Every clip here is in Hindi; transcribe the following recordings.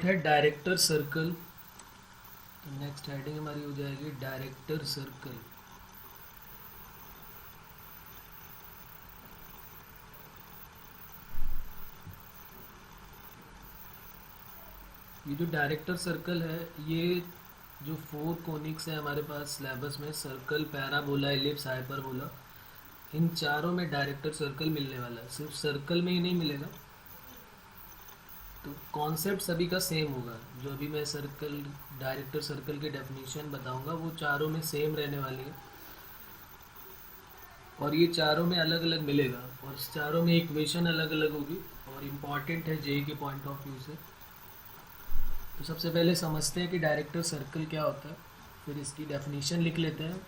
है डायरेक्टर सर्कल। तो नेक्स्ट हेडिंग हमारी हो जाएगी डायरेक्टर सर्कल। ये जो डायरेक्टर सर्कल है, ये जो 4 कोनिक्स है हमारे पास सिलेबस में, सर्कल, पैराबोला, एलिप्स, हाइपरबोला, इन चारों में डायरेक्टर सर्कल मिलने वाला है। सिर्फ सर्कल में ही नहीं मिलेगा, तो कॉन्सेप्ट सभी का सेम होगा। जो अभी मैं सर्कल, डायरेक्टर सर्कल की डेफिनेशन बताऊंगा वो चारों में सेम रहने वाली है, और ये चारों में अलग अलग मिलेगा, और चारों में इक्वेशन अलग अलग होगी, और इम्पॉर्टेंट है जेई के पॉइंट ऑफ व्यू से। तो सबसे पहले समझते हैं कि डायरेक्टर सर्कल क्या होता है, फिर इसकी डेफिनेशन लिख लेते हैं,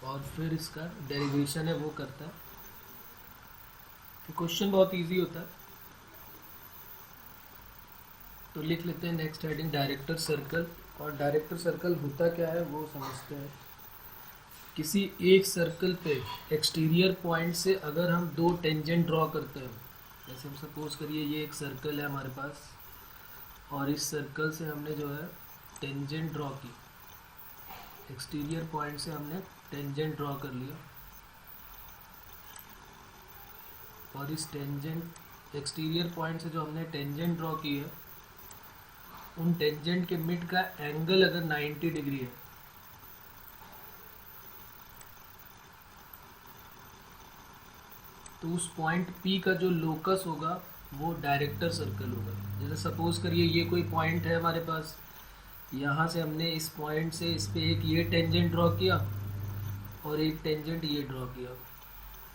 और फिर इसका डेरिवेशन है वो करता है। तो क्वेश्चन बहुत इजी होता है, तो लिख लेते हैं नेक्स्ट हेडिंग डायरेक्टर सर्कल। और डायरेक्टर सर्कल होता क्या है वो समझते हैं। किसी एक सर्कल पे एक्सटीरियर पॉइंट से अगर हम दो टेंजेंट ड्रॉ करते हैं, जैसे हम सपोज करिए ये एक सर्कल है हमारे पास, और इस सर्कल से हमने जो है टेंजेंट ड्रॉ की, एक्सटीरियर पॉइंट से हमने टेंजेंट ड्रॉ कर लिया, और इस टेंजेंट, एक्सटीरियर पॉइंट से जो हमने टेंजेंट ड्रॉ की है, उन टेंजेंट के मिड का एंगल अगर 90 डिग्री है, तो उस पॉइंट P का जो लोकस होगा वो डायरेक्टर सर्कल होगा। जैसे सपोज करिए ये कोई पॉइंट है हमारे पास, यहाँ से हमने इस पॉइंट से इस पे एक ये टेंजेंट ड्रॉ किया और एक टेंजेंट ये ड्रॉ किया,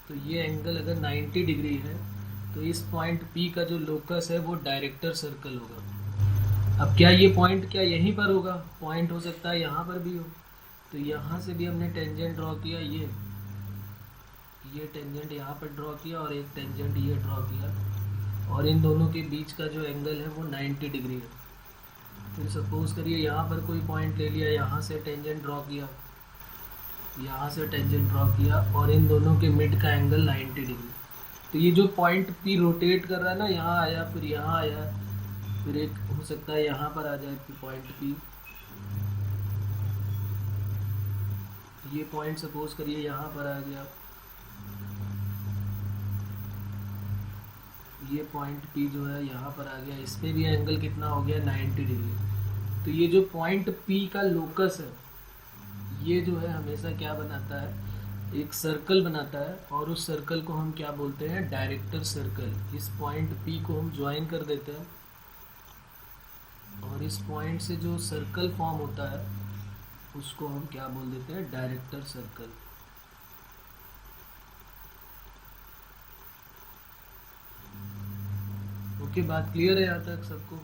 तो ये एंगल अगर 90 डिग्री है, तो इस पॉइंट P का जो लोकस है वो डायरेक्टर सर्कल होगा। अब क्या ये पॉइंट क्या यहीं पर होगा? पॉइंट हो सकता है यहाँ पर भी हो, तो यहाँ से भी हमने टेंजेंट ड्रॉ किया, ये टेंजेंट यहाँ पर ड्रॉ किया और एक टेंजेंट ये ड्रॉ किया, और इन दोनों के बीच का जो एंगल है वो 90 डिग्री है। फिर सपोज करिए यहाँ पर कोई पॉइंट ले लिया, यहाँ से टेंजेंट ड्रॉ किया, यहाँ से टेंजेंट ड्रॉ किया, और इन दोनों के मिड का एंगल 90 डिग्री। तो ये जो पॉइंट P रोटेट कर रहा है ना, यहाँ आया फिर यहाँ आया, फिर एक हो सकता है यहाँ पर आ जाए फिर पॉइंट P। ये पॉइंट सपोज करिए यहाँ पर आ गया, ये पॉइंट P जो है यहाँ पर आ गया, इस पे भी एंगल कितना हो गया 90 डिग्री। तो ये जो पॉइंट P का लोकस है, ये जो है हमेशा क्या बनाता है, एक सर्कल बनाता है, और उस सर्कल को हम क्या बोलते हैं, डायरेक्टर सर्कल। इस पॉइंट P को हम ज्वाइन कर देते हैं, और इस पॉइंट से जो सर्कल फॉर्म होता है उसको हम क्या बोल देते हैं, डायरेक्टर सर्कल। ओके, बात क्लियर है यहाँ तक सबको?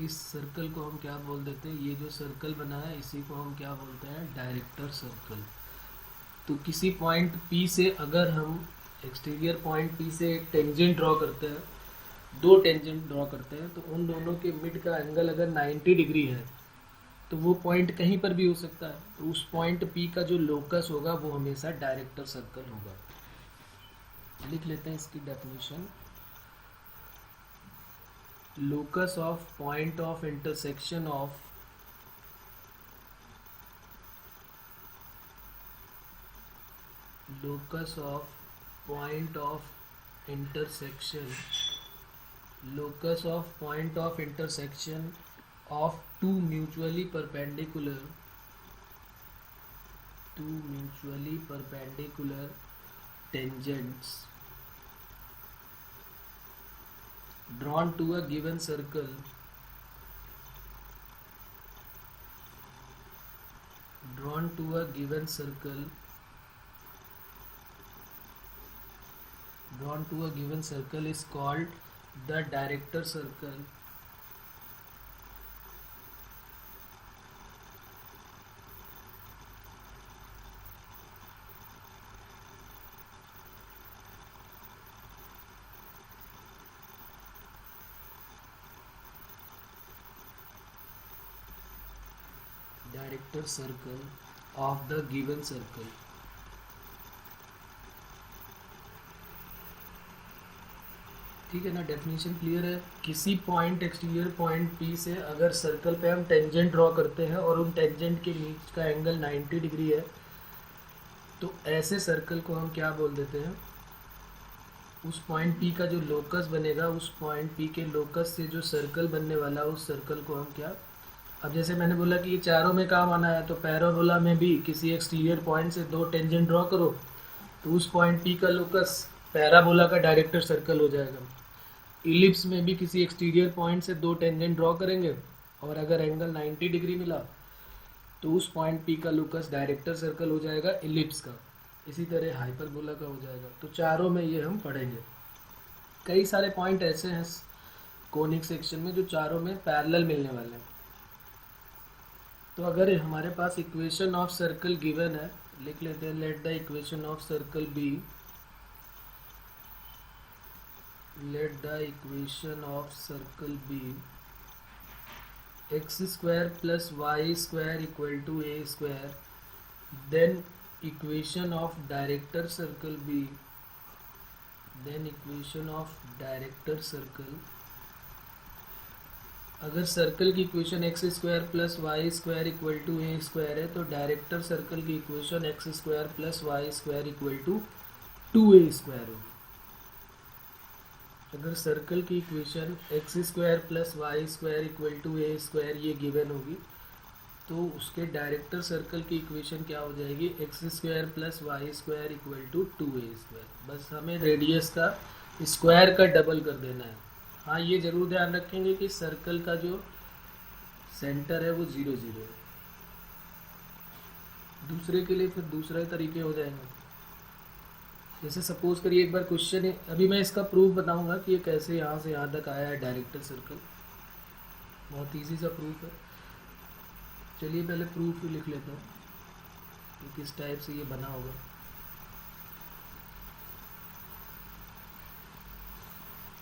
इस सर्कल को हम क्या बोल देते हैं, ये जो सर्कल बना है इसी को हम क्या बोलते हैं, डायरेक्टर सर्कल। तो किसी पॉइंट P से अगर हम एक्सटीरियर पॉइंट P से एक टेंजेंट ड्रॉ करते हैं, दो टेंजेंट ड्रॉ करते हैं, तो उन दोनों के मिड का एंगल अगर 90 डिग्री है, तो वो पॉइंट कहीं पर भी हो सकता है, तो उस पॉइंट P का जो लोकस होगा वो हमेशा डायरेक्टर सर्कल होगा। लिख लेते हैं इसकी definition. locus of point of intersection of locus of point of intersection locus of point of intersection of two mutually perpendicular tangents drawn to a given circle is called the director circle. Director circle of the given circle. ठीक है ना, डेफिनेशन क्लियर है। किसी पॉइंट एक्सटीरियर पॉइंट पी से अगर सर्कल पे हम टेंजेंट ड्रॉ करते हैं और उन टेंजेंट के बीच का एंगल 90 डिग्री है, तो ऐसे सर्कल को हम क्या बोल देते हैं, उस पॉइंट पी का जो लोकस बनेगा, उस पॉइंट पी के लोकस से जो सर्कल बनने वाला है, उस सर्कल को हम क्या, अब जैसे मैंने बोला कि ये चारों में काम आना है, तो पैराबोला में भी किसी एक्सटीरियर पॉइंट से दो टेंजेंट ड्रॉ करो तो उस पॉइंट पी का लोकस पैराबोला का डायरेक्टर सर्कल हो जाएगा। इलिप्स में भी किसी एक्सटीरियर पॉइंट से दो टेंजेंट ड्रॉ करेंगे और अगर एंगल 90 डिग्री मिला तो उस पॉइंट पी का लोकस डायरेक्टर सर्कल हो जाएगा इलिप्स का। इसी तरह हाइपरबोला का हो जाएगा। तो चारों में ये हम पढ़ेंगे। कई सारे पॉइंट ऐसे हैं कोनिक सेक्शन में जो चारों में पैरेलल मिलने वाले हैं। तो अगर हमारे पास इक्वेशन ऑफ सर्कल गिवन है, लिख लेते हैं, let the equation of circle be, let the equation of circle be x square plus y square equal to a square, then equation of director circle be, then equation of director circle, अगर सर्कल की equation x square plus Y square equal to A square है तो डायरेक्टर सर्कल की equation x square plus Y square equal to 2a square होगी। अगर सर्कल की equation x square plus Y square equal to A square ये गिवन होगी तो उसके डायरेक्टर सर्कल की इक्वेशन क्या हो जाएगी, X square plus Y square equal to 2a square. बस हमें रेडियस का स्क्वायर का डबल कर देना है। हाँ, ये जरूर ध्यान रखेंगे कि सर्कल का जो सेंटर है वो 0 0 है। दूसरे के लिए फिर दूसरे तरीके हो जाएंगे। जैसे सपोज करिए एक बार क्वेश्चन है, अभी मैं इसका प्रूफ बताऊंगा कि ये कैसे यहाँ से यहाँ तक आया है डायरेक्टर सर्कल। बहुत इजी सा प्रूफ है। चलिए पहले प्रूफ ही लिख लेता हूँ कि किस टाइप से ये बना होगा।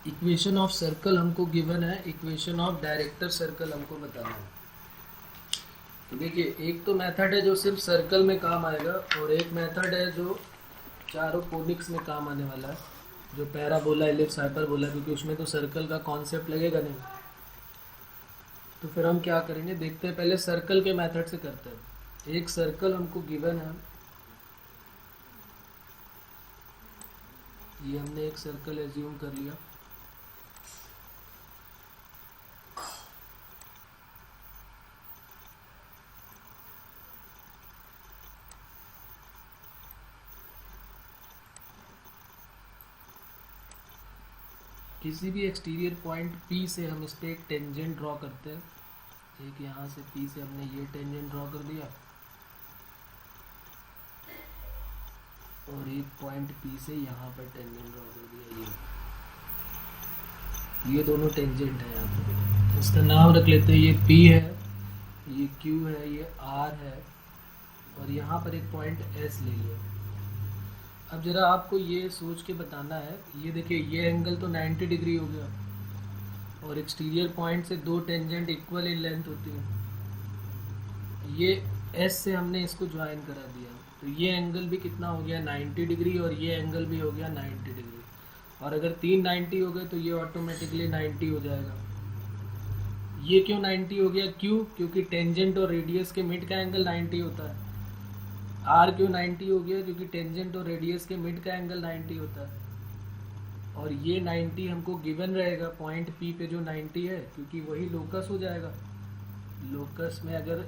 इक्वेशन ऑफ सर्कल हमको गिवन है, इक्वेशन ऑफ डायरेक्टर सर्कल हमको बताना है। तो देखिए, एक तो मेथड है जो सिर्फ सर्कल में काम आएगा और एक मेथड है जो चारों कोनिक्स में काम आने वाला है, जो पैराबोला, इलिप्स, हाइपरबोला, क्योंकि उसमें तो सर्कल का कॉन्सेप्ट लगेगा नहीं। तो फिर हम क्या करेंगे, देखते हैं, पहले सर्कल के मेथड से करते हैं। एक सर्कल हमको गिवन है, ये हमने एक सर्कल एज्यूम कर लिया। किसी भी एक्सटीरियर पॉइंट P से हम इस पर एक टेंजेंट ड्रॉ करते हैं। एक यहाँ से P से हमने ये टेंजेंट ड्रॉ कर दिया और एक पॉइंट P से यहाँ पर टेंजेंट ड्रॉ कर दिया। ये दोनों टेंजेंट है यहाँ पर। इसका नाम रख लेते हैं, ये P है, ये Q है, ये R है और यहाँ पर एक पॉइंट S ले लिया। अब जरा आपको ये सोच के बताना है, ये देखिए, ये एंगल तो 90 डिग्री हो गया और एक्सटीरियर पॉइंट से दो टेंजेंट इक्वल इन लेंथ होती है। ये S से हमने इसको ज्वाइन करा दिया तो ये एंगल भी कितना हो गया, 90 डिग्री, और ये एंगल भी हो गया 90 डिग्री। और अगर तीन 90 हो गए तो ये ऑटोमेटिकली 90 हो जाएगा। ये क्यों 90 हो गया, क्योंकि टेंजेंट और रेडियस के मिड का एंगल 90 होता है। आर क्यों 90 हो गया, क्योंकि टेंजेंट और रेडियस के मिड का एंगल 90 होता है। और ये 90 हमको गिवन रहेगा पॉइंट P पे जो 90 है, क्योंकि वही लोकस हो जाएगा। लोकस में अगर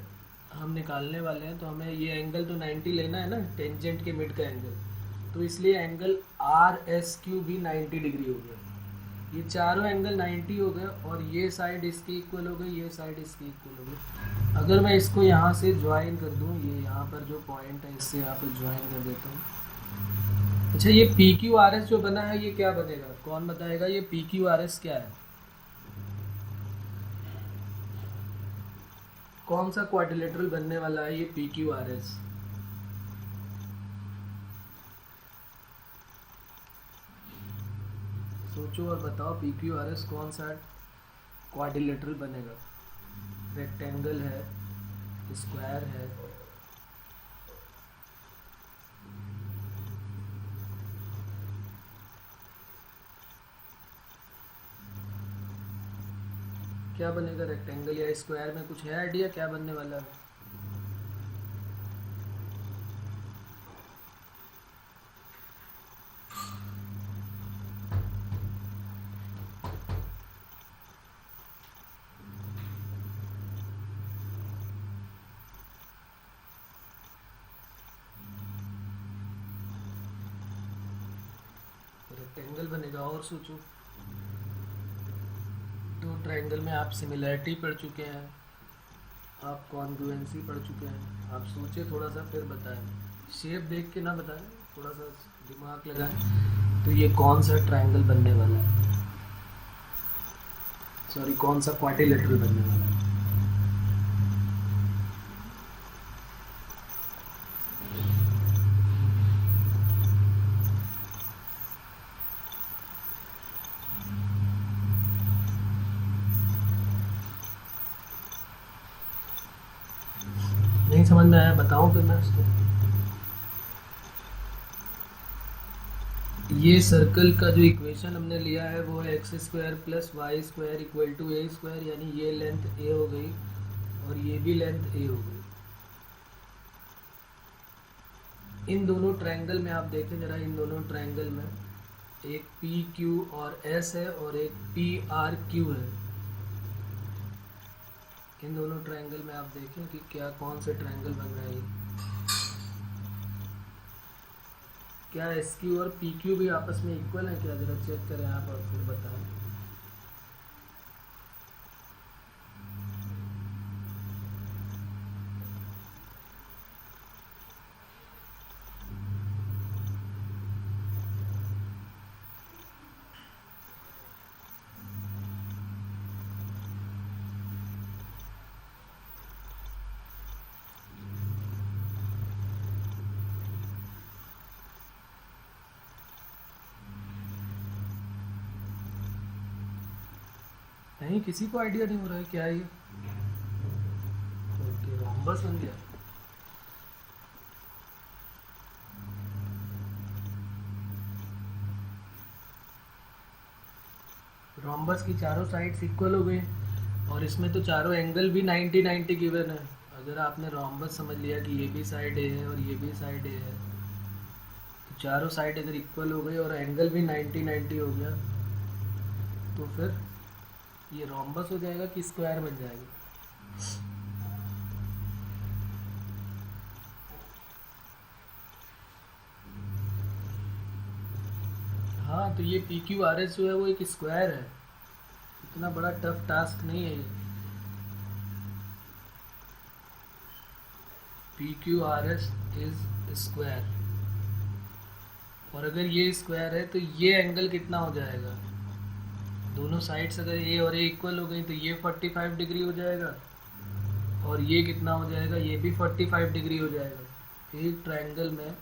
हम निकालने वाले हैं तो हमें ये एंगल तो 90 लेना है ना, टेंजेंट के मिड का एंगल, तो इसलिए एंगल RSQ भी 90 डिग्री हो गया। ये चारों एंगल 90 हो गए और ये साइड इसकी इक्वल हो गई, ये साइड इसकी इक्वल हो गई। अगर मैं इसको यहाँ से ज्वाइन कर दूँ, ये यहाँ पर जो पॉइंट है इससे यहाँ पर ज्वाइन कर देता हूँ। अच्छा, ये PQRS जो बना है ये क्या बनेगा, कौन बताएगा ये PQRS क्या है? कौन सा क्वाड्रिलेटरल बनने वाला है ये PQRS? सोचो और बताओ, PQRS कौन सा क्वाड्रिलेटरल बनेगा? रेक्टेंगल है, स्क्वायर है, क्या बनेगा रेक्टेंगल या स्क्वायर में? कुछ है आइडिया क्या बनने वाला है? रेक्टेंगल बनेगा। और सोचो, दो ट्रायंगल में आप सिमिलैरिटी पढ़ चुके हैं, आप कॉन्ग्रुएंसी पढ़ चुके हैं। आप सोचे थोड़ा सा फिर बताएं, शेप देख के ना बताएं, थोड़ा सा दिमाग लगाएं। तो ये कौन सा ट्रायंगल बनने वाला है, सॉरी कौन सा क्वाड्रिलेटरल बनने वाला है? नहीं समझ में आया? बताऊं फिर मैं उसको। ये सर्कल का जो इक्वेशन हमने लिया है वो है X square plus Y square equal to A square, यानी ये लेंथ ए हो गई और ये भी लेंथ ए हो गई। इन दोनों ट्रायंगल में आप देखें जरा, इन दोनों ट्रायंगल में एक पी क्यू और एस है और एक पी आर क्यू है। इन दोनों ट्रायंगल में आप देखें कि क्या कौन से ट्रायंगल बन रहा है। क्या एस क्यू और पी क्यू भी आपस में इक्वल है क्या? जरा चेक करें आप और फिर बताएं। नहीं, किसी को आइडिया नहीं हो रहा है क्या है ये? ओके, रोम्बस बन गया। रोम्बस की चारों साइड्स इक्वल हो गई और इसमें तो चारों एंगल भी 90-90 गिवन है। अगर आपने रोम्बस समझ लिया कि ये भी साइड ए है और ये भी साइड ए है, तो चारों साइड अगर इक्वल हो गई और एंगल भी 90-90 हो गया, तो फिर ये रोम्बस हो जाएगा कि स्क्वायर बन जाएगा? हाँ, तो ये पी क्यू आर एस जो है वो एक स्क्वायर है। इतना बड़ा टफ टास्क नहीं है ये। P Q R S is square, और अगर ये स्क्वायर है तो ये एंगल कितना हो जाएगा? दोनों साइड्स अगर ए और ए इक्वल हो गई तो ये 45 डिग्री हो जाएगा और ये कितना हो जाएगा? ये भी 45 डिग्री हो जाएगा। एक ट्रायंगल में,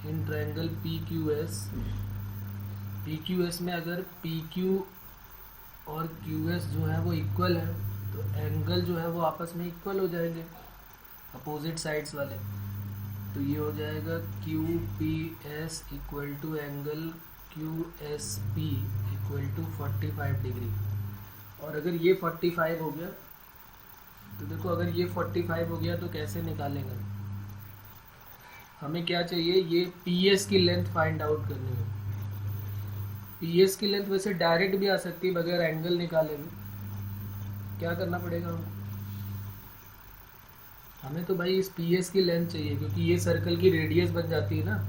in triangle P Q S में अगर पी क्यू और क्यू एस जो है वो इक्वल है तो एंगल जो है वो आपस में इक्वल हो जाएंगे, अपोजिट साइड्स वाले। तो ये हो जाएगा Q P S equal to angle Q S P equal to 45 degree. और अगर ये 45 हो गया तो देखो, अगर ये 45 हो गया तो कैसे निकालेंगे? हमें क्या चाहिए? ये पी एस की लेंथ फाइंड आउट करनी है। पी एस की लेंथ वैसे डायरेक्ट भी आ सकती है बगैर एंगल निकाले भी। क्या करना पड़ेगा हमको? हमें तो भाई इस पी एस की लेंथ चाहिए, क्योंकि ये सर्कल की रेडियस बन जाती है ना।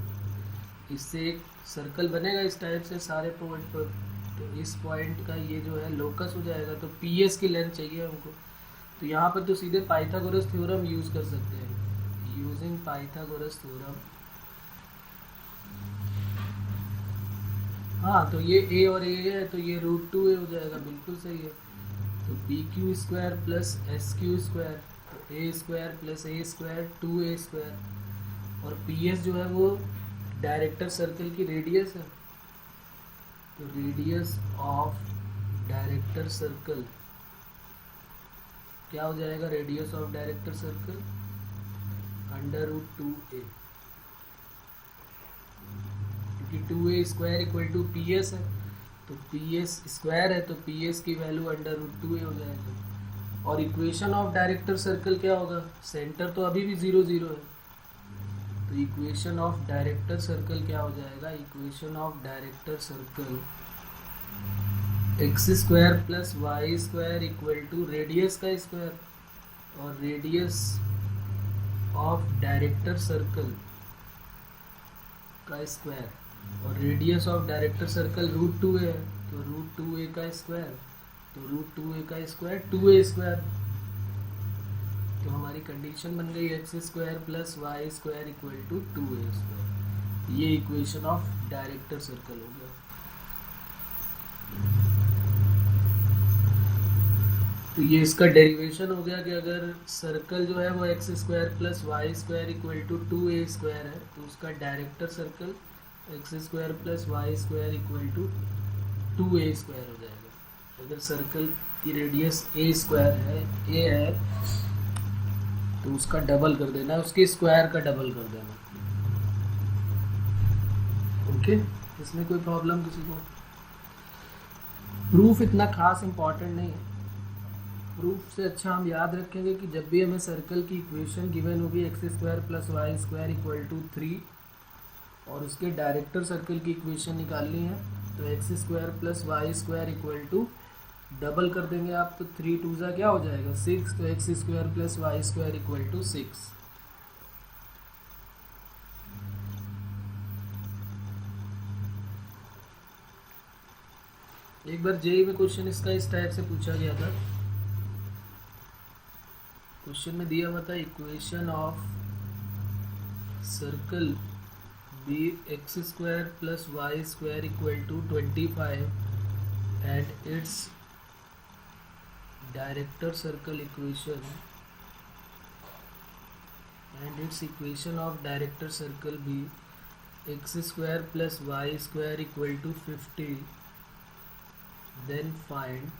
इससे एक सर्कल बनेगा इस टाइप से सारे पॉइंट पर, तो इस पॉइंट का ये जो है लोकस हो जाएगा। तो पी एस की लेंथ चाहिए हमको। तो यहाँ पर तो सीधे पाइथागोरस थ्योरम यूज़ कर सकते हैं। यूजिंग पाइथागोरस थ्योरम, हाँ, तो ये ए और ए है तो ये √2a हो जाएगा। बिल्कुल सही है। तो P Q square plus S Q square, तो ए square plus a square 2a square. और पी एस जो है वो डायरेक्टर सर्कल की रेडियस है। तो रेडियस ऑफ डायरेक्टर सर्कल क्या हो जाएगा? Radius of director circle √2a, क्योंकि 2a square equal to P S है। तो पी एस स्क्वायर है तो पी एस की वैल्यू अंडर रूट 2a हो जाएगा। और इक्वेशन ऑफ डायरेक्टर सर्कल क्या होगा, सेंटर तो अभी भी 0 0 है, तो इक्वेशन ऑफ डायरेक्टर सर्कल क्या हो जाएगा, equation of director circle x square plus Y square equal to radius का स्क्वायर, और रेडियस ऑफ डायरेक्टर सर्कल का स्क्वायर, और radius of director circle root 2a है तो रूट 2a का स्क्वायर, तो रूट 2a का स्क्वायर 2a स्क्वायर। तो हमारी कंडीशन बन गई X square plus Y square equal to 2a square. ये इक्वेशन ऑफ डायरेक्टर सर्कल हो गया। तो ये इसका डेरिवेशन हो गया कि अगर सर्कल जो है वो X square plus Y square equal to 2a square है तो उसका director circle x square plus Y square equal to 2a square हो जाएगा। अगर सर्कल की रेडियस a स्क्वायर है, a है, तो उसका डबल कर देना, उसके स्क्वायर का डबल कर देना। ओके, इसमें कोई प्रॉब्लम किसी को? प्रूफ इतना खास इंपॉर्टेंट नहीं है। प्रूफ से अच्छा हम याद रखेंगे कि जब भी हमें सर्कल की इक्वेशन गिवन होगी X square plus Y square equal to 3 और उसके डायरेक्टर सर्कल की इक्वेशन निकालनी है तो x square plus Y square equal to double कर देंगे आप, तो 3 2 जा क्या हो जाएगा 6, तो x square plus Y square equal to 6। एक बार जेई में क्वेश्चन इसका इस टाइप से पूछा गया था। क्वेश्चन में दिया हुआ था equation of circle be X square plus Y square equal to 25 and its director circle equation and its equation of director circle be X square plus Y square equal to 50, then find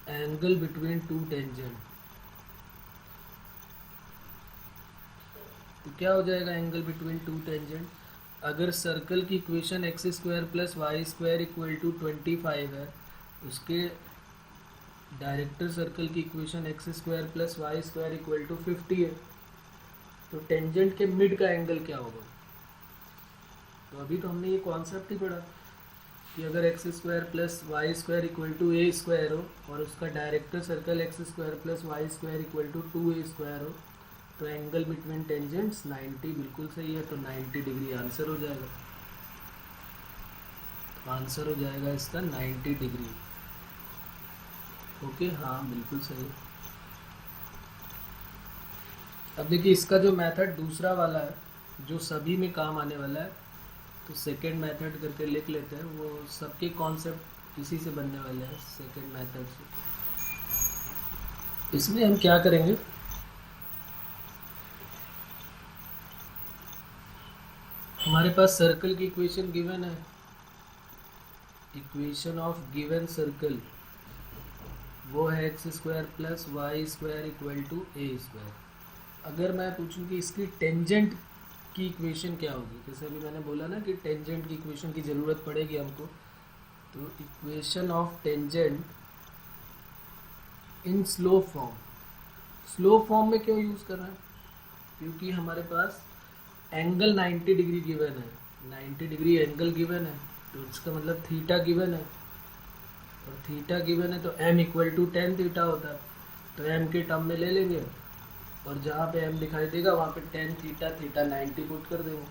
angle between two tangent। तो क्या हो जाएगा एंगल बिटवीन टू टेंजेंट? अगर सर्कल की equation x square plus Y square equal to 25 है, उसके डायरेक्टर सर्कल की equation x square plus Y square equal to 50 है, तो टेंजेंट के मिड का एंगल क्या होगा? तो अभी तो हमने ये कॉन्सेप्ट ही पढ़ा कि अगर X square plus Y square equal to A square हो और उसका director circle x square plus Y square equal to 2a square हो तो एंगल बिटवीन टेंजेंट्स 90 बिल्कुल सही है, तो 90 डिग्री आंसर हो जाएगा। तो आंसर हो जाएगा इसका 90 डिग्री। ओके, हाँ बिल्कुल सही। अब देखिए इसका जो मेथड दूसरा वाला है जो सभी में काम आने वाला है, तो सेकेंड मेथड करके लिख लेते हैं, वो सबके कॉन्सेप्ट इसी से बनने वाले हैं, सेकेंड मेथड से। इसमें हम क्या करेंगे, हमारे पास सर्कल की इक्वेशन गिवन है, इक्वेशन ऑफ गिवन सर्कल वो है X square plus Y square equal to A square. अगर मैं पूछूं कि इसकी टेंजेंट की इक्वेशन क्या होगी, जैसे अभी मैंने बोला ना कि टेंजेंट की इक्वेशन की ज़रूरत पड़ेगी हमको, तो equation of tangent in slow form. Slow form में क्यों यूज़ कर रहे हैं, क्योंकि हमारे पास एंगल 90 डिग्री गिवन है, 90 डिग्री एंगल गिवन है, तो इसका मतलब थीटा गिवन है, और थीटा गिवन है तो m equal to tan theta होता है, तो m के टर्म में ले लेंगे और जहाँ पे m दिखाई देगा वहाँ पे टेन थीटा थीटा 90 पुट कर देंगे।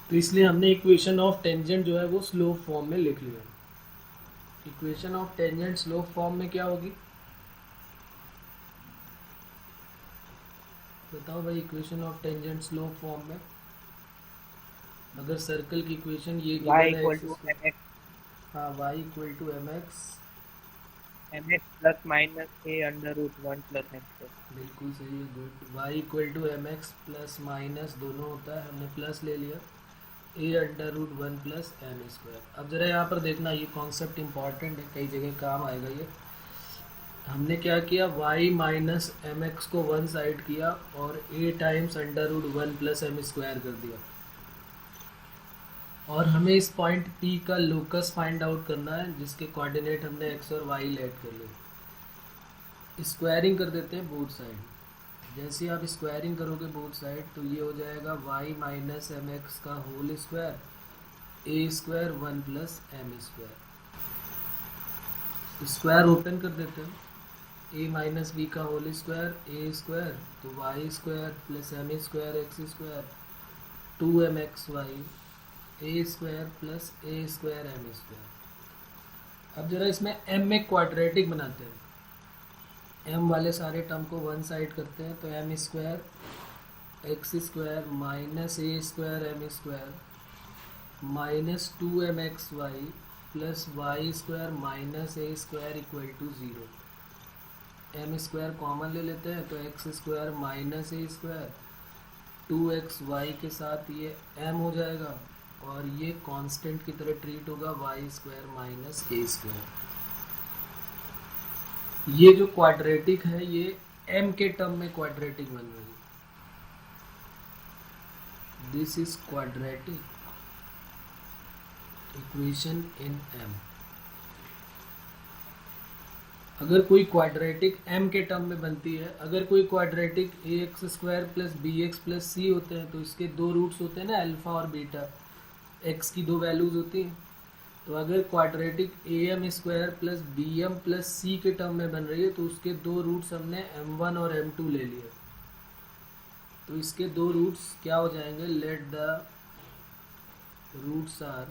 तो इसलिए हमने इक्वेशन ऑफ टेंजेंट जो है वो स्लो फॉर्म में लिख लिया। Equation of tangent slope form में क्या होगी बताओ भाई, equation of tangent slope form में अगर सर्कल की इक्वेशन ये y equal to m x, हाँ y equal to m x plus minus a under root 1 plus M square. बिल्कुल सही है, good. y equal to m x plus minus दोनों होता है, हमने प्लस ले लिया, a under root 1 plus M square. अब जरा यहाँ पर देखना, ये कॉन्सेप्ट इंपॉर्टेंट है, कई जगह काम आएगा ये। हमने क्या किया, y माइनस एम एक्स को वन साइड किया और a times under root 1 plus M square कर दिया। और हमें इस पॉइंट P का लोकस फाइंड आउट करना है जिसके कोऑर्डिनेट हमने x और y लेट कर लिए। स्क्वायरिंग कर देते हैं बोथ साइड। जैसे आप स्क्वायरिंग करोगे बोथ साइड तो ये हो जाएगा y माइनस एम एक्स का whole square a square 1 plus M square. Square open कर देते हैं, a माइनस बी का होल स्क्वायर ए स्क्वायर तो y square plus M square x square 2mxy a square plus a square M square. अब जरा इसमें m में क्वाड्रेटिक बनाते हैं। m वाले सारे टर्म को वन साइड करते हैं तो M square x square minus A square M square minus 2mxy plus Y square minus A square equal to 0। M square common ले लेते हैं तो एक्स स्क्वायर माइनस ए स्क्वायर 2xy के साथ ये m हो जाएगा और ये कांस्टेंट की तरह ट्रीट होगा वाई स्क्वायर माइनस ए स्क्वायर। ये जो क्वाड्रेटिक है ये m के टर्म में क्वाड्रेटिक बन रही है। This is quadratic equation in m। अगर कोई क्वाड्रेटिक m के टर्म में बनती है, अगर कोई quadratic a x square plus b x plus c होते हैं तो इसके दो रूट्स होते हैं ना, अल्फा और बीटा, x की दो वैल्यूज होती हैं। तो अगर quadratic a m square plus b m plus c के टर्म में बन रही है तो उसके दो रूट्स हमने m1 और m2 ले लिए। तो इसके दो रूट्स क्या हो जाएंगे, let the roots are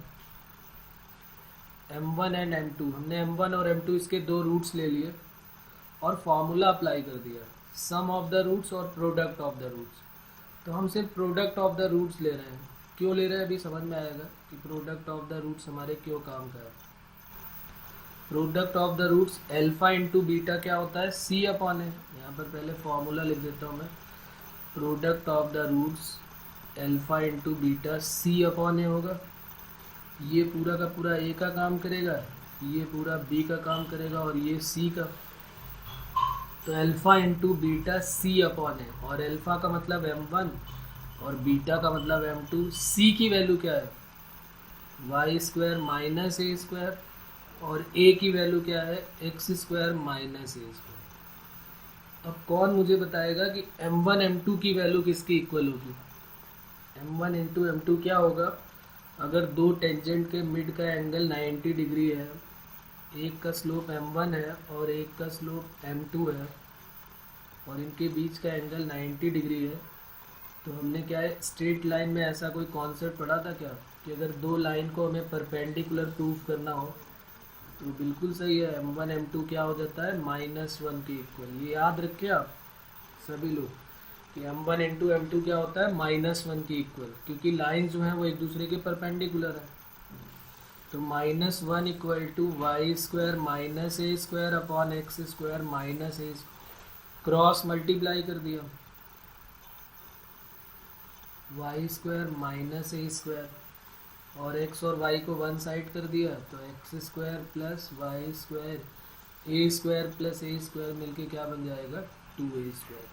m1 and m2। हमने m1 और m2 इसके दो रूट्स ले लिए और फॉर्मूला अप्लाई कर दिया, सम ऑफ द रूट्स और प्रोडक्ट ऑफ द रूट्स। तो हम सिर्फ प्रोडक्ट ऑफ द रूट्स ले रहे हैं। क्यों ले रहे हैं अभी समझ में आएगा कि प्रोडक्ट ऑफ द रूट्स हमारे क्यों काम का है। Product of the roots alpha into beta क्या होता है, c अपॉन है। यहाँ पर पहले फॉर्मूला लिख देता हूँ मैं, product of the roots alpha into beta c upon a होगा। ये पूरा का पूरा a का काम करेगा, ये पूरा b का काम करेगा और ये c का। तो alpha into beta c upon है, और अल्फा का मतलब m1 और बीटा का मतलब m2। c की वैल्यू क्या है, वाई स्क्वायर माइनस ए स्क्वायर, और a की वैल्यू क्या है, एक्स स्क्वायर माइनस ए स्क्वायर। अब कौन मुझे बताएगा कि m1 m2 की वैल्यू किसकी इक्वल होगी। m1 इंटू m2 क्या होगा, अगर दो टेंजेंट के मिड का एंगल 90 डिग्री है, एक का स्लोप m1 है और एक का स्लोप m2 है और इनके बीच का एंगल 90 डिग्री है, तो हमने क्या है, स्ट्रेट लाइन में ऐसा कोई कॉन्सेप्ट पढ़ा था क्या कि अगर दो लाइन को हमें परपेंडिकुलर प्रूफ करना हो तो बिल्कुल सही है, m1 m2 क्या हो जाता है, -1 के इक्वल। ये याद रखे आप सभी लोग कि m1 इंटू m2 क्या होता है, -1 की इक्वल, क्योंकि लाइन जो है वो एक दूसरे के परपेंडिकुलर है। तो -1 equal to y square minus A square upon x square minus a, cross multiply कर दिया, वाई स्क्वायर माइनस ए स्क्वायर और एक्स और वाई को वन साइड कर दिया तो x square plus Y square a square plus a square मिलके क्या बन जाएगा, 2a स्क्वायर।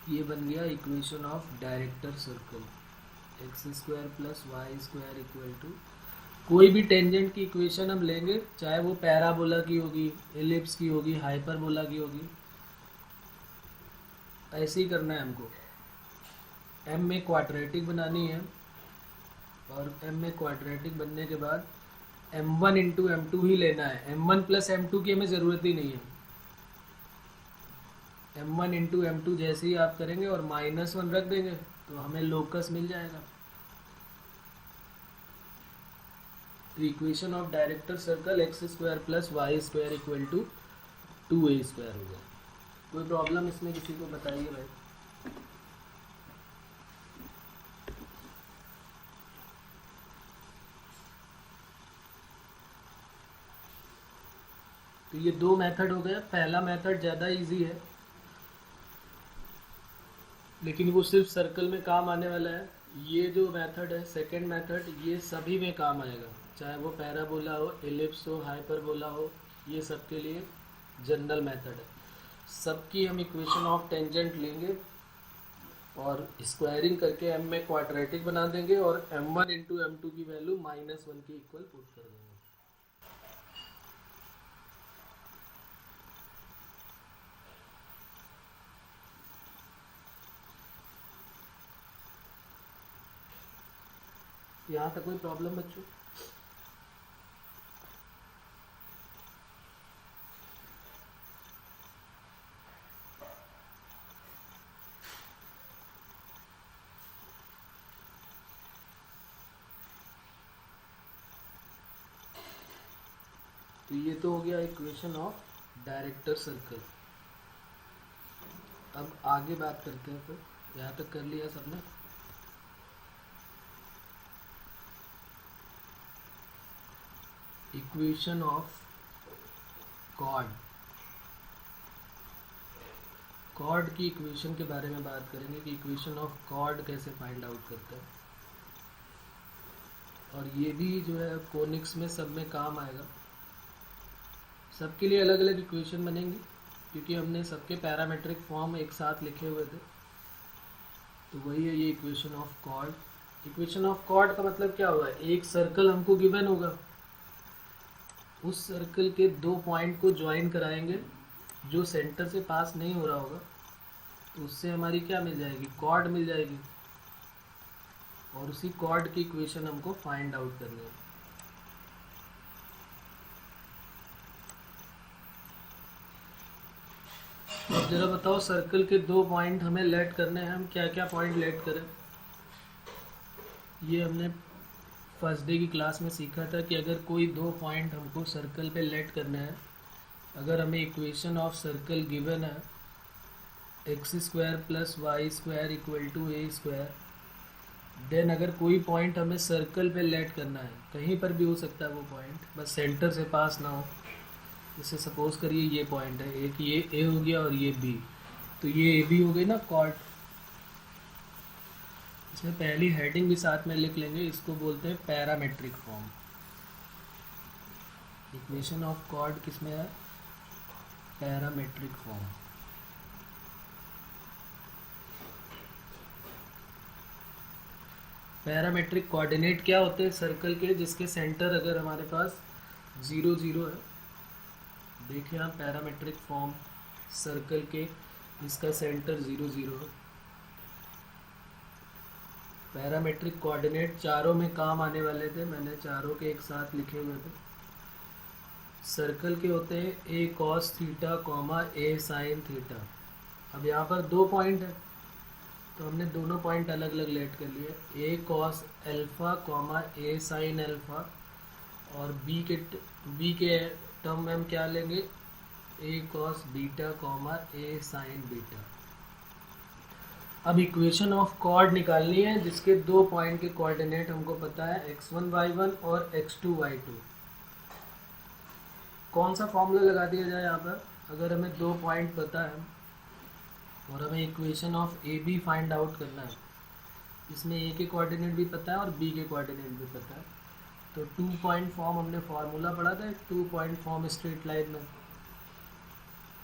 ये बन गया equation of director circle, x square plus Y square equal to, कोई भी टेंजेंट की इक्वेशन हम लेंगे, चाहे वो पैराबोला की होगी, एलिप्स की होगी, हाइपरबोला की होगी, ऐसे ही करना है हमको। m में क्वाड्रेटिक बनानी है और m में क्वाड्रेटिक बनने के बाद m1 इंटू m2 ही लेना है, m1 प्लस m2 की हमें ज़रूरत ही नहीं है। m1 इंटू m2 जैसे ही आप करेंगे और -1 रख देंगे तो हमें लोकस मिल जाएगा। तो equation of director circle x square plus Y square equal to 2a square हो गया। कोई प्रॉब्लम इसमें किसी को बताइए भाई। तो ये दो मेथड हो गया। पहला मेथड ज़्यादा इजी है लेकिन वो सिर्फ सर्कल में काम आने वाला है। ये जो मेथड है सेकंड मेथड, ये सभी में काम आएगा, चाहे वो पैराबोला हो, एलिप्स हो, हाइपरबोला हो, ये सब के लिए जनरल मेथड है। सबकी हम इक्वेशन ऑफ टेंजेंट लेंगे और स्क्वायरिंग करके m में क्वाड्रेटिक बना देंगे और m1 इंटू m2 की वैल्यू -1 के इक्वल पुट कर देंगे। यहाँ तक कोई प्रॉब्लम बच्चों? तो ये तो हो गया इक्वेशन ऑफ डायरेक्टर सर्कल। अब आगे बात करते हैं। फिर यहाँ तक कर लिया सबने? Equation of chord. कॉर्ड की इक्वेशन के बारे में बात करेंगे कि इक्वेशन ऑफ कॉर्ड कैसे फाइंड आउट करते हैं। और ये भी जो है कोनिक्स में सब में काम आएगा। सबके लिए अलग अलग इक्वेशन बनेंगी क्योंकि हमने सबके पैरामेट्रिक फॉर्म एक साथ लिखे हुए थे। तो वही है ये equation of chord. Equation of chord का मतलब क्या हुआ? एक सर्कल हमको गिवन होगा, उस सर्कल के 2 पॉइंट को ज्वाइन कराएंगे जो सेंटर से पास नहीं हो रहा होगा, तो उससे हमारी क्या मिल जाएगी? कॉर्ड मिल जाएगी। और उसी कॉर्ड की इक्वेशन हमको फाइंड आउट करनी है। अब जरा बताओ, सर्कल के 2 पॉइंट हमें लेट करने हैं। हम क्या क्या पॉइंट लेट करें? ये हमने फर्स्ट डे की क्लास में सीखा था कि अगर कोई 2 पॉइंट हमको सर्कल पे लेट करने हैं, अगर हमें इक्वेशन ऑफ सर्कल गिवन है x² + y² = a², देन अगर कोई पॉइंट हमें सर्कल पे लेट करना है, कहीं पर भी हो सकता है वो पॉइंट, बस सेंटर से पास ना हो। जैसे सपोज करिए ये पॉइंट है, एक ये ए हो गया और ये बी, तो ये ए बी हो गई ना कॉर्ड। इसमें पहली हेडिंग भी साथ में लिख लेंगे, इसको बोलते हैं parametric form. Equation of chord किसमें है? Parametric form. पैरामेट्रिक कोऑर्डिनेट क्या होते हैं सर्कल के? जिसके सेंटर अगर हमारे पास 0 0 है, देखिए आप पैरामेट्रिक फॉर्म सर्कल के, इसका सेंटर 0 0 है। पैरामेट्रिक कोऑर्डिनेट चारों में काम आने वाले थे, मैंने चारों के एक साथ लिखे हुए थे। सर्कल के होते हैं a cos theta, a sin theta. अब यहाँ पर 2 पॉइंट है, तो हमने दोनों पॉइंट अलग अलग लेट कर लिए। a cos alpha, a sin alpha, और b के टर्म में हम क्या लेंगे? a cos beta, a sin beta. अब इक्वेशन ऑफ कॉर्ड निकालनी है जिसके 2 पॉइंट के कोऑर्डिनेट हमको पता है, x1 y1 और x2 y2। कौन सा फॉर्मूला लगा दिया जाए यहाँ पर? अगर हमें 2 पॉइंट पता है और हमें equation of A B find out करना है, इसमें ए के कोऑर्डिनेट भी पता है और बी के कोऑर्डिनेट भी पता है, तो 2 पॉइंट फॉर्म हमने फार्मूला पढ़ा था, 2 पॉइंट फॉर्म स्ट्रेट लाइन में।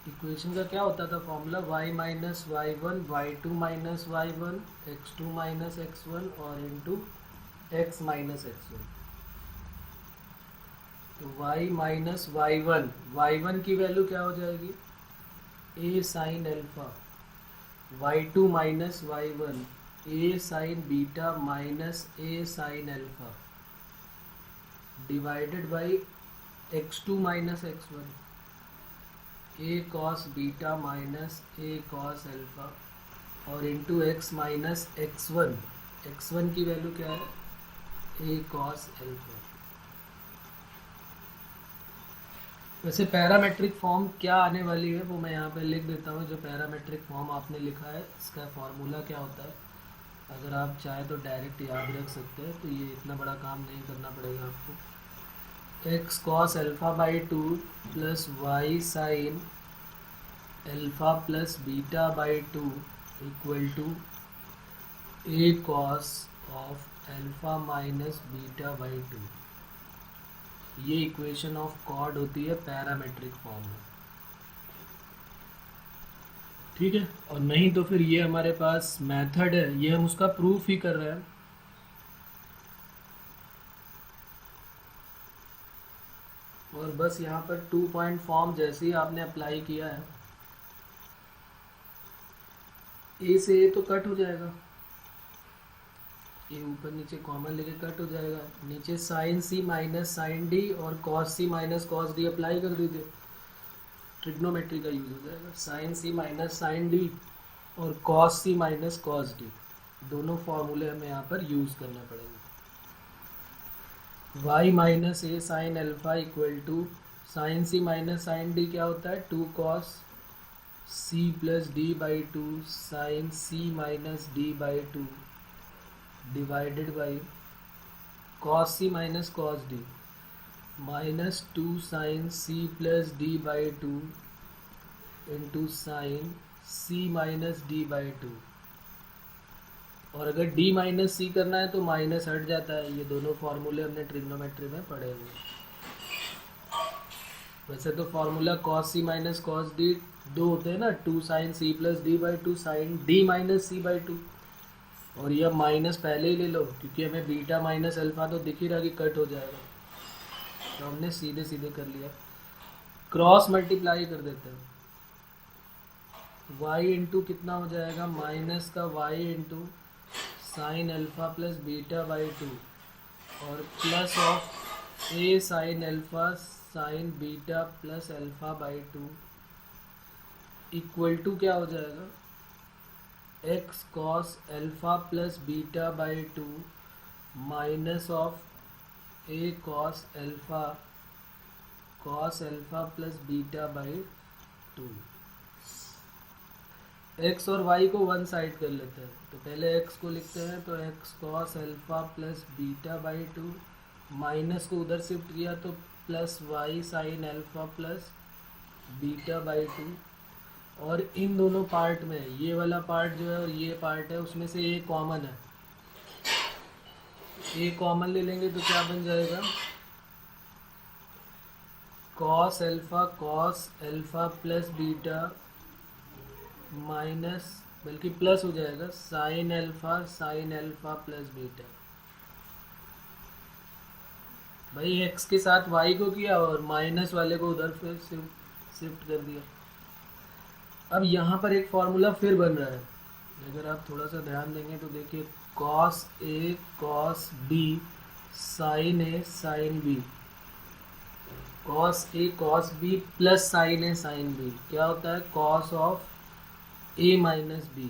इक्वेशन का क्या होता था formula? y - y1, y2 - y1, x2 - x1 और इंटू x - x1। तो y - y1 की वैल्यू क्या हो जाएगी? a sin alpha, y2 - y1, a sin beta a sin alpha, divided by x2 - x1, a cos beta a cos alpha, और इंटू x - x1 की वैल्यू क्या है? a cos alpha. वैसे पैरामेट्रिक फॉर्म क्या आने वाली है वो मैं यहाँ पे लिख देता हूँ। जो पैरामेट्रिक फॉर्म आपने लिखा है इसका फार्मूला क्या होता है, अगर आप चाहे तो डायरेक्ट याद रख सकते हैं, तो ये इतना बड़ा काम नहीं करना पड़ेगा आपको। x cos α/2 plus y sin α+β/2 equal to a cos of α - β/2। ये इक्वेशन ऑफ कॉर्ड होती है पैरामेट्रिक फॉर्म में। ठीक है। और नहीं तो फिर ये हमारे पास मेथड है, ये हम उसका प्रूफ ही कर रहे हैं। और बस यहाँ पर 2 पॉइंट फॉर्म जैसे ही आपने अप्लाई किया है, ए से ए तो कट हो जाएगा, ये ऊपर नीचे कॉमन लेके कट हो जाएगा। नीचे sine C minus sine D और cos C minus cos D apply कर दीजिए, ट्रिग्नोमेट्री का यूज हो जाएगा। Sine C minus sine D और cos C minus cos D, दोनों फॉर्मूले हमें यहाँ पर यूज करना पड़ेंगे। y minus A sine alpha equal to sine C minus sine D क्या होता है, 2 cos C plus D by 2 sine C minus D by 2 divided by cos C minus cos D minus 2 sine C plus D by 2 into sine C minus D by 2। और अगर d माइनस सी करना है तो माइनस हट जाता है। ये दोनों फार्मूले हमने ट्रिग्नोमेट्री में पढ़े हुए। वैसे तो formula cos C minus cos D दो होते हैं ना, 2 sine C plus D by 2 sine D minus C by 2। और यह माइनस पहले ही ले लो क्योंकि हमें बीटा माइनस अल्फा तो दिख ही रहा कि कट हो जाएगा, तो हमने सीधे सीधे कर लिया। क्रॉस मल्टीप्लाई कर देते हैं, y इंटू कितना हो जाएगा, माइनस का y into sine alpha plus beta by 2 और plus of a sine alpha sine beta plus alpha by 2 equal to क्या हो जाएगा, x cos alpha plus beta by 2 minus of a cos alpha plus beta by 2। x और y को वन साइड कर लेते हैं, तो पहले x को लिखते हैं, तो x cos alpha plus beta by 2 minus को उधर शिफ्ट किया तो plus y sign alpha plus beta by 2। और इन दोनों पार्ट में ये वाला पार्ट जो है और ये पार्ट है उसमें से ये कॉमन है, ये कॉमन ले लेंगे तो क्या बन जाएगा, cos alpha plus beta minus बल्कि प्लस हो जाएगा साइन अल्फा प्लस बीटा। भाई x के साथ y को किया और माइनस वाले को उधर फिर शिफ्ट कर दिया। अब यहाँ पर एक फॉर्मूला फिर बन रहा है, अगर आप थोड़ा सा ध्यान देंगे तो देखिए cos a cos b sine a sine b, cos a cos b plus sine a sine b क्या होता है, cos of a minus b,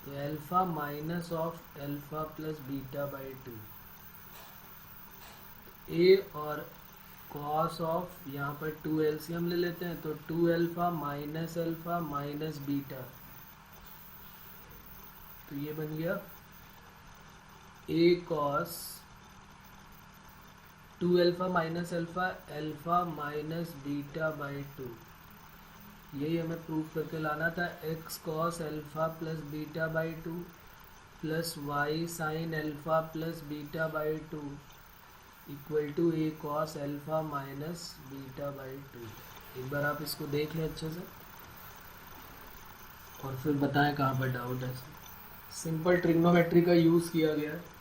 तो alpha minus of alpha plus beta by 2। A और कॉस ऑफ यहाँ पर 2 एलसीएम ले लेते हैं, तो 2 अल्फा माइनस बीटा, तो ये बन गया a cos 2 alpha minus beta by 2। यही हमें प्रूफ करके लाना था, x cos alpha plus beta by 2 plus y sine alpha plus beta by 2 equal to a cos alpha minus beta by 2। एक बार आप इसको देख लें अच्छे से और फिर बताएं कहाँ पर डाउट है। सिंपल ट्रिग्नोमेट्री का यूज़ किया गया है।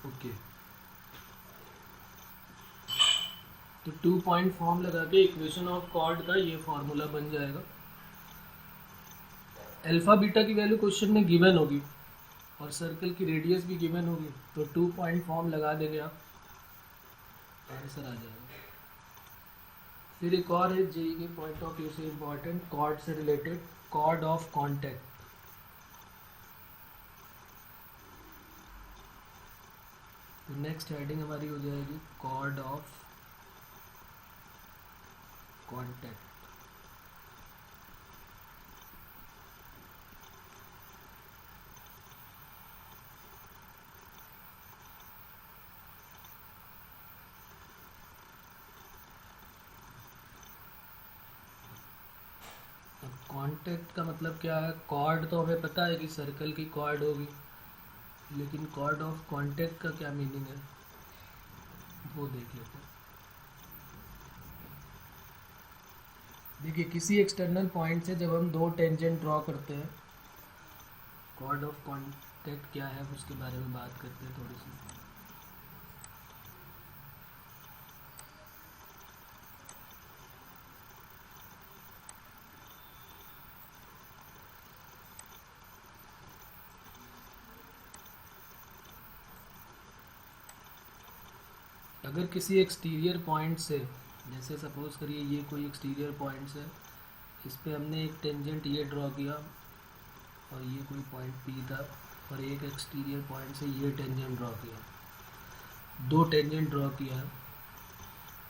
ओके, तो 2 पॉइंट फॉर्म लगा के इक्वेशन ऑफ कॉर्ड का ये फॉर्मूला बन जाएगा। अल्फा बीटा की वैल्यू क्वेश्चन में गिवन होगी और सर्कल की रेडियस भी गिवन होगी, तो 2 पॉइंट फॉर्म लगा देंगे आप, आंसर आ जाएगा। फिर एक और है जेई के पॉइंट ऑफ व्यू से इम्पॉर्टेंट, कॉर्ड से रिलेटेड, कॉर्ड ऑफ कॉन्टैक्ट। तो नेक्स्ट हेडिंग हमारी हो जाएगी कॉर्ड ऑफ कॉन्टैक्ट। कॉन्टैक्ट का मतलब क्या है? कॉर्ड तो हमें पता है कि सर्कल की कॉर्ड होगी, लेकिन कॉर्ड ऑफ कॉन्टैक्ट का क्या मीनिंग है वो देख लेते हैं। देखिए, किसी एक्सटर्नल पॉइंट से जब हम दो टेंजेंट ड्रॉ करते हैं, कॉर्ड ऑफ कॉन्टैक्ट क्या है उसके बारे में बात करते हैं थोड़ी सी। अगर किसी एक्सटीरियर पॉइंट से, जैसे सपोज करिए ये कोई एक्सटीरियर पॉइंट है, इस पे हमने एक टेंजेंट ये ड्रॉ किया और ये कोई पॉइंट पी था, और एक एक्सटीरियर पॉइंट से ये टेंजेंट ड्रॉ किया, दो टेंजेंट ड्रॉ किया।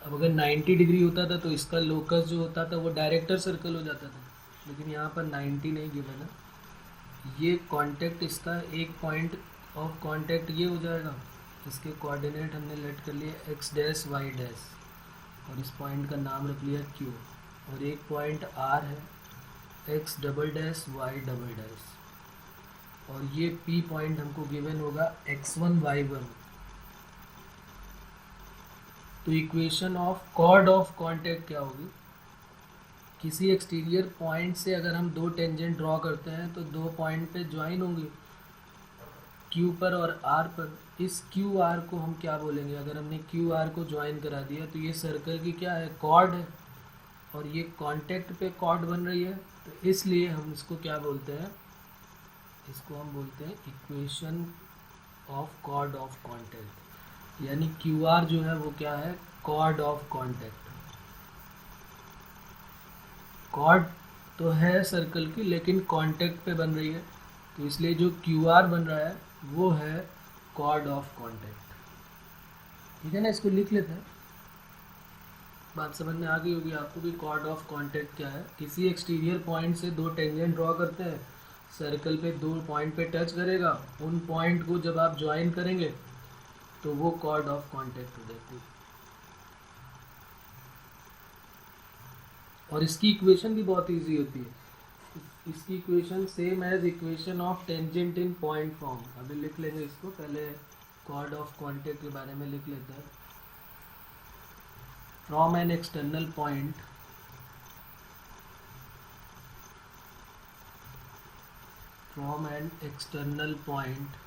अब अगर 90 डिग्री होता था तो इसका लोकस जो होता था वो डायरेक्टर सर्कल हो जाता था, लेकिन यहाँ पर 90 नहीं गिवन है। ये कांटेक्ट, इसका एक पॉइंट ऑफ कांटेक्ट ये हो जाएगा, इसके कोऑर्डिनेट हमने लेट कर लिए एक्स डैश वाई डैश, और इस पॉइंट का नाम रख लिया क्यू, और एक पॉइंट आर है x double dash y double dash, और ये पी पॉइंट हमको गिवन होगा x1 y1। तो equation of chord of contact क्या होगी? किसी एक्सटीरियर पॉइंट से अगर हम दो टेंजेंट ड्रॉ करते हैं तो दो पॉइंट पे ज्वाइन होंगे, क्यू पर और आर पर। इस क्यू आर को हम क्या बोलेंगे? अगर हमने क्यू आर को ज्वाइन करा दिया तो ये सर्कल की क्या है? कॉर्ड है, और ये कांटेक्ट पे कॉर्ड बन रही है, तो इसलिए हम इसको क्या बोलते हैं? इसको हम बोलते हैं equation of chord of contact, यानी क्यू आर जो है वो क्या है? Cord of contact. कॉर्ड तो है सर्कल की, लेकिन कांटेक्ट पे बन रही है, तो इसलिए जो क्यू आर बन रहा है वो है कॉर्ड ऑफ कॉन्टैक्ट। ठीक है ना, इसको लिख लेते हैं। बात समझ में आ गई होगी आपको भी कॉर्ड ऑफ कॉन्टैक्ट क्या है। किसी एक्सटीरियर पॉइंट से दो टेंजेंट ड्रॉ करते हैं, सर्कल पे दो पॉइंट पे टच करेगा, उन पॉइंट को जब आप ज्वाइन करेंगे तो वो कॉर्ड ऑफ कॉन्टैक्ट हो जाती है। और इसकी इक्वेशन भी बहुत इजी होती है। इसकी equation same as equation of tangent in point form. अभी लिख लेंगे इसको, पहले कॉर्ड ऑफ कॉन्टैक्ट के बारे में लिख लेते हैं। From an external point, from an external point,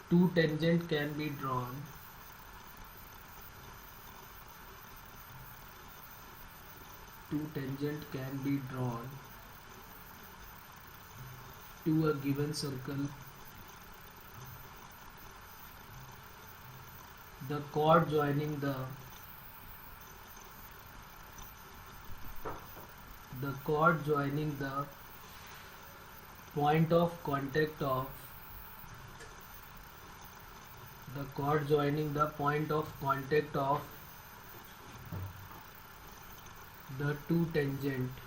two tangent can be drawn. Two tangent can be drawn to a given circle. The chord joining the point of contact of the chord joining the point of contact of the two tangent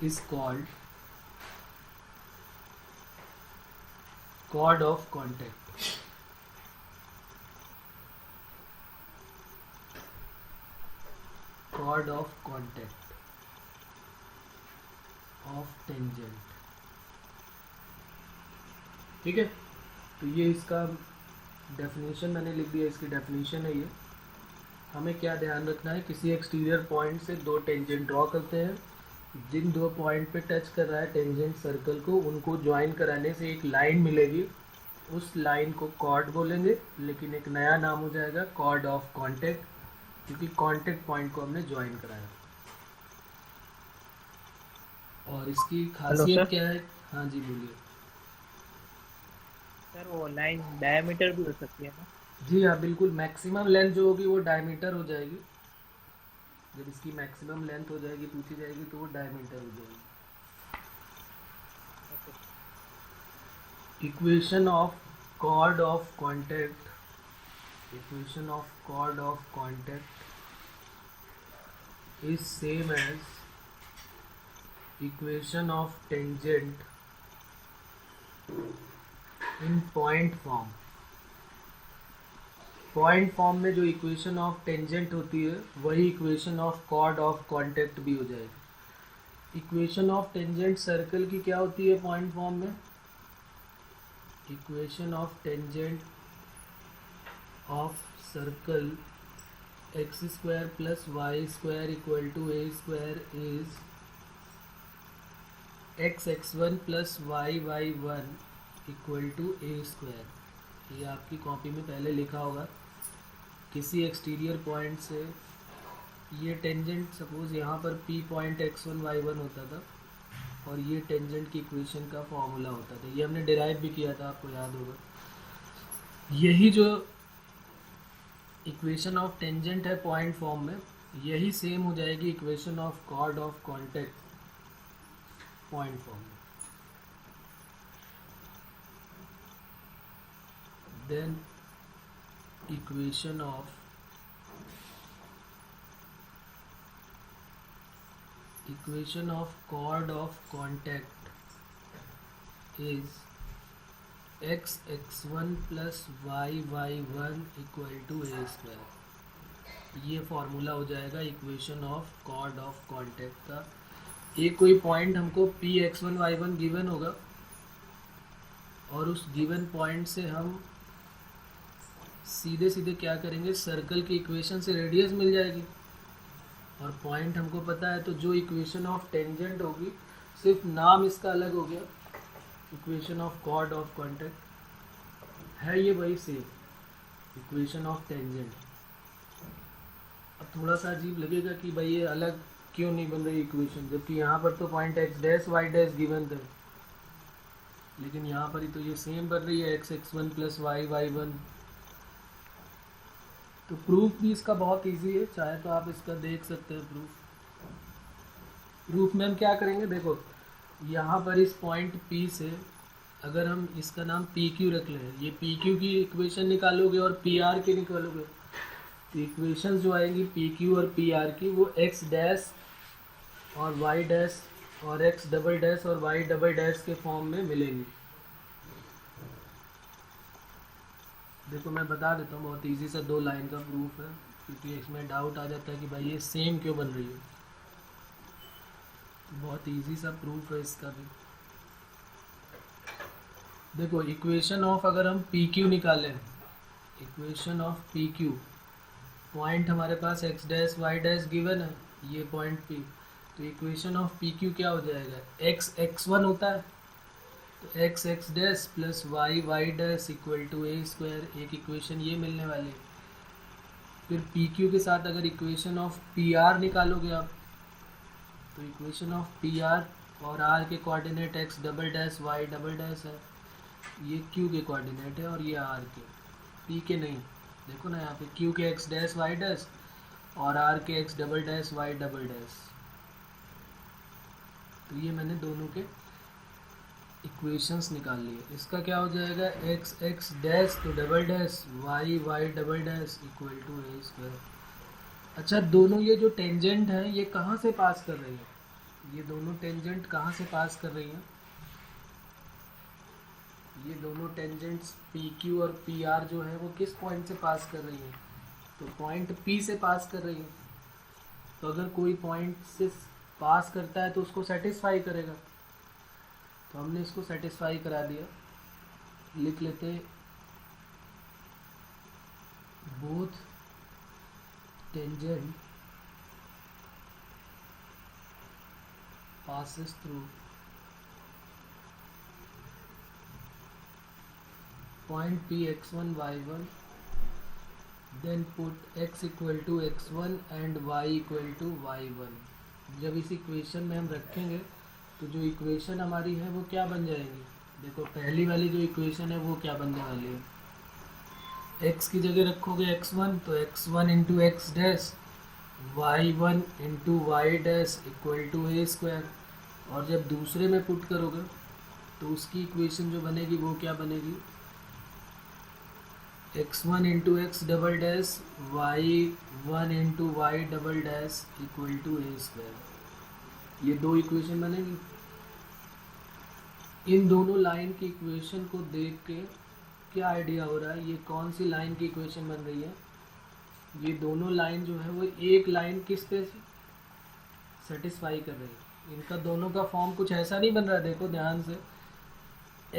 is called chord of contact. Chord of contact of tangent. ठीक है, तो ये इसका डेफिनेशन मैंने लिख दिया, इसकी डेफिनेशन है ये। हमें क्या ध्यान रखना है, किसी एक्सटीरियर पॉइंट से दो टेंजेंट ड्रॉ करते हैं, जिन दो पॉइंट पे टच कर रहा है टेंजेंट सर्कल को, उनको ज्वाइन कराने से एक लाइन मिलेगी। उस लाइन को कॉर्ड बोलेंगे, लेकिन एक नया नाम हो जाएगा कॉर्ड ऑफ कांटेक्ट, क्योंकि कांटेक्ट पॉइंट को हमने ज्वाइन कराया। और इसकी खासियत क्या है? हाँ जी बोलिए सर। वो लाइन डायमीटर भी हो सकती है ना? जी हाँ, बिल्कुल। मैक्सिमम लेंथ जो होगी वो डायमीटर हो जाएगी। जब इसकी मैक्सिमम लेंथ हो जाएगी, पूछी जाएगी, तो वो डायमीटर हो जाएगी। Equation of chord of contact, equation of chord of contact is same as equation of tangent in point form. Point form में जो इक्वेशन ऑफ टेंजेंट होती है वही equation of chord of contact भी हो जाएगी। इक्वेशन ऑफ टेंजेंट सर्कल की क्या होती है पॉइंट फॉर्म में? Equation of tangent of circle x square plus Y square equal to A square is x one plus y one equal to A square. ये आपकी कॉपी में पहले लिखा होगा। किसी एक्सटीरियर पॉइंट से ये टेंजेंट, सपोज यहाँ पर पी पॉइंट x1 y1 होता था, और ये टेंजेंट की इक्वेशन का फॉर्मूला होता था। ये हमने डिराइव भी किया था, आपको याद होगा। यही जो इक्वेशन ऑफ टेंजेंट है पॉइंट फॉर्म में, यही सेम हो जाएगी equation of chord of contact point form में। Then equation of chord of contact is x1 plus y1 equal to A square. ये फॉर्मूला हो जाएगा equation of chord of contact का। एक कोई पॉइंट हमको p x1 y1 गिवन होगा, और उस गिवन पॉइंट से हम सीधे सीधे क्या करेंगे, सर्कल की इक्वेशन से रेडियस मिल जाएगी। और पॉइंट हमको पता है, तो जो इक्वेशन ऑफ टेंजेंट होगी, सिर्फ नाम इसका अलग हो गया, equation of chord of contact है ये वही सेम इक्वेशन ऑफ टेंजेंट। अब थोड़ा सा अजीब लगेगा कि भाई ये अलग क्यों नहीं बन रही इक्वेशन, जबकि यहाँ पर तो point x dash y dash given थे, लेकिन यहाँ पर ही तो ये सेम बन रही है, x1 प्लस वाई वन। तो प्रूफ भी इसका बहुत इजी है, चाहे तो आप इसका देख सकते हैं प्रूफ में हम क्या करेंगे। देखो यहाँ पर इस पॉइंट P से अगर हम इसका नाम PQ रख लें, ये PQ की इक्वेशन निकालोगे और PR की निकालोगे, तो इक्वेशन जो आएंगी PQ और PR की, वो x डैश और y डैश और x डबल डैश और y डबल डैश के फॉर्म में मिलेंगी। देखो मैं बता देता हूँ, बहुत इजी सा 2 लाइन का प्रूफ है, क्योंकि इसमें डाउट आ जाता है कि भाई ये सेम क्यों बन रही है। बहुत इजी सा प्रूफ है इसका भी। देखो इक्वेशन ऑफ, अगर हम PQ निकालें, इक्वेशन ऑफ PQ, पॉइंट हमारे पास x डैश y डैश गिवन है, ये पॉइंट P, तो इक्वेशन ऑफ PQ क्या हो जाएगा, x1 होता है, तो x dash plus y dash equal to A square, एक इक्वेशन ये मिलने वाली है। फिर PQ के साथ अगर इक्वेशन ऑफ PR निकालोगे आप, तो इक्वेशन ऑफ PR और R के coordinate x double dash y double dash है, ये Q के कोऑर्डिनेट है और ये R के, P के नहीं। देखो ना यहाँ पे Q के x डैश y डैश और R के x double dash y double dash, तो ये मैंने दोनों के इक्वेशंस निकाल लिए। इसका क्या हो जाएगा, x डैश तो double dash y double dash equal to A square. अच्छा, दोनों ये जो टेंजेंट है ये कहाँ से पास कर रही है, ये दोनों टेंजेंट कहाँ से पास कर रही हैं? ये दोनों टेंजेंट्स पी क्यू और पी आर जो है वो किस पॉइंट से पास कर रही हैं? तो पॉइंट पी से पास कर रही हैं। तो अगर कोई पॉइंट से पास करता है तो उसको सेटिस्फाई करेगा, तो हमने इसको सेटिस्फाई करा दिया। लिख लेते both tangent passes through point P x1 y1, then put x equal to x1 and y equal to y1। जब इस इक्वेशन में हम रखेंगे तो जो इक्वेशन हमारी है वो क्या बन जाएगी? देखो पहली वाली जो इक्वेशन है वो क्या बनने वाली है? x की जगह रखोगे x1 तो x1 into x dash y1 into y dash equal to A square, और जब दूसरे में पुट करोगे तो उसकी इक्वेशन जो बनेगी वो क्या बनेगी? x1 into x double dash y1 into y double dash equal to A square. ये दो इक्वेशन बनेगी। इन दोनों लाइन की इक्वेशन को देख के क्या आइडिया हो रहा है ये कौन सी लाइन की इक्वेशन बन रही है? ये दोनों लाइन जो है वो एक लाइन किस पे सेटिस्फाई कर रही है? इनका दोनों का फॉर्म कुछ ऐसा नहीं बन रहा है। देखो ध्यान से,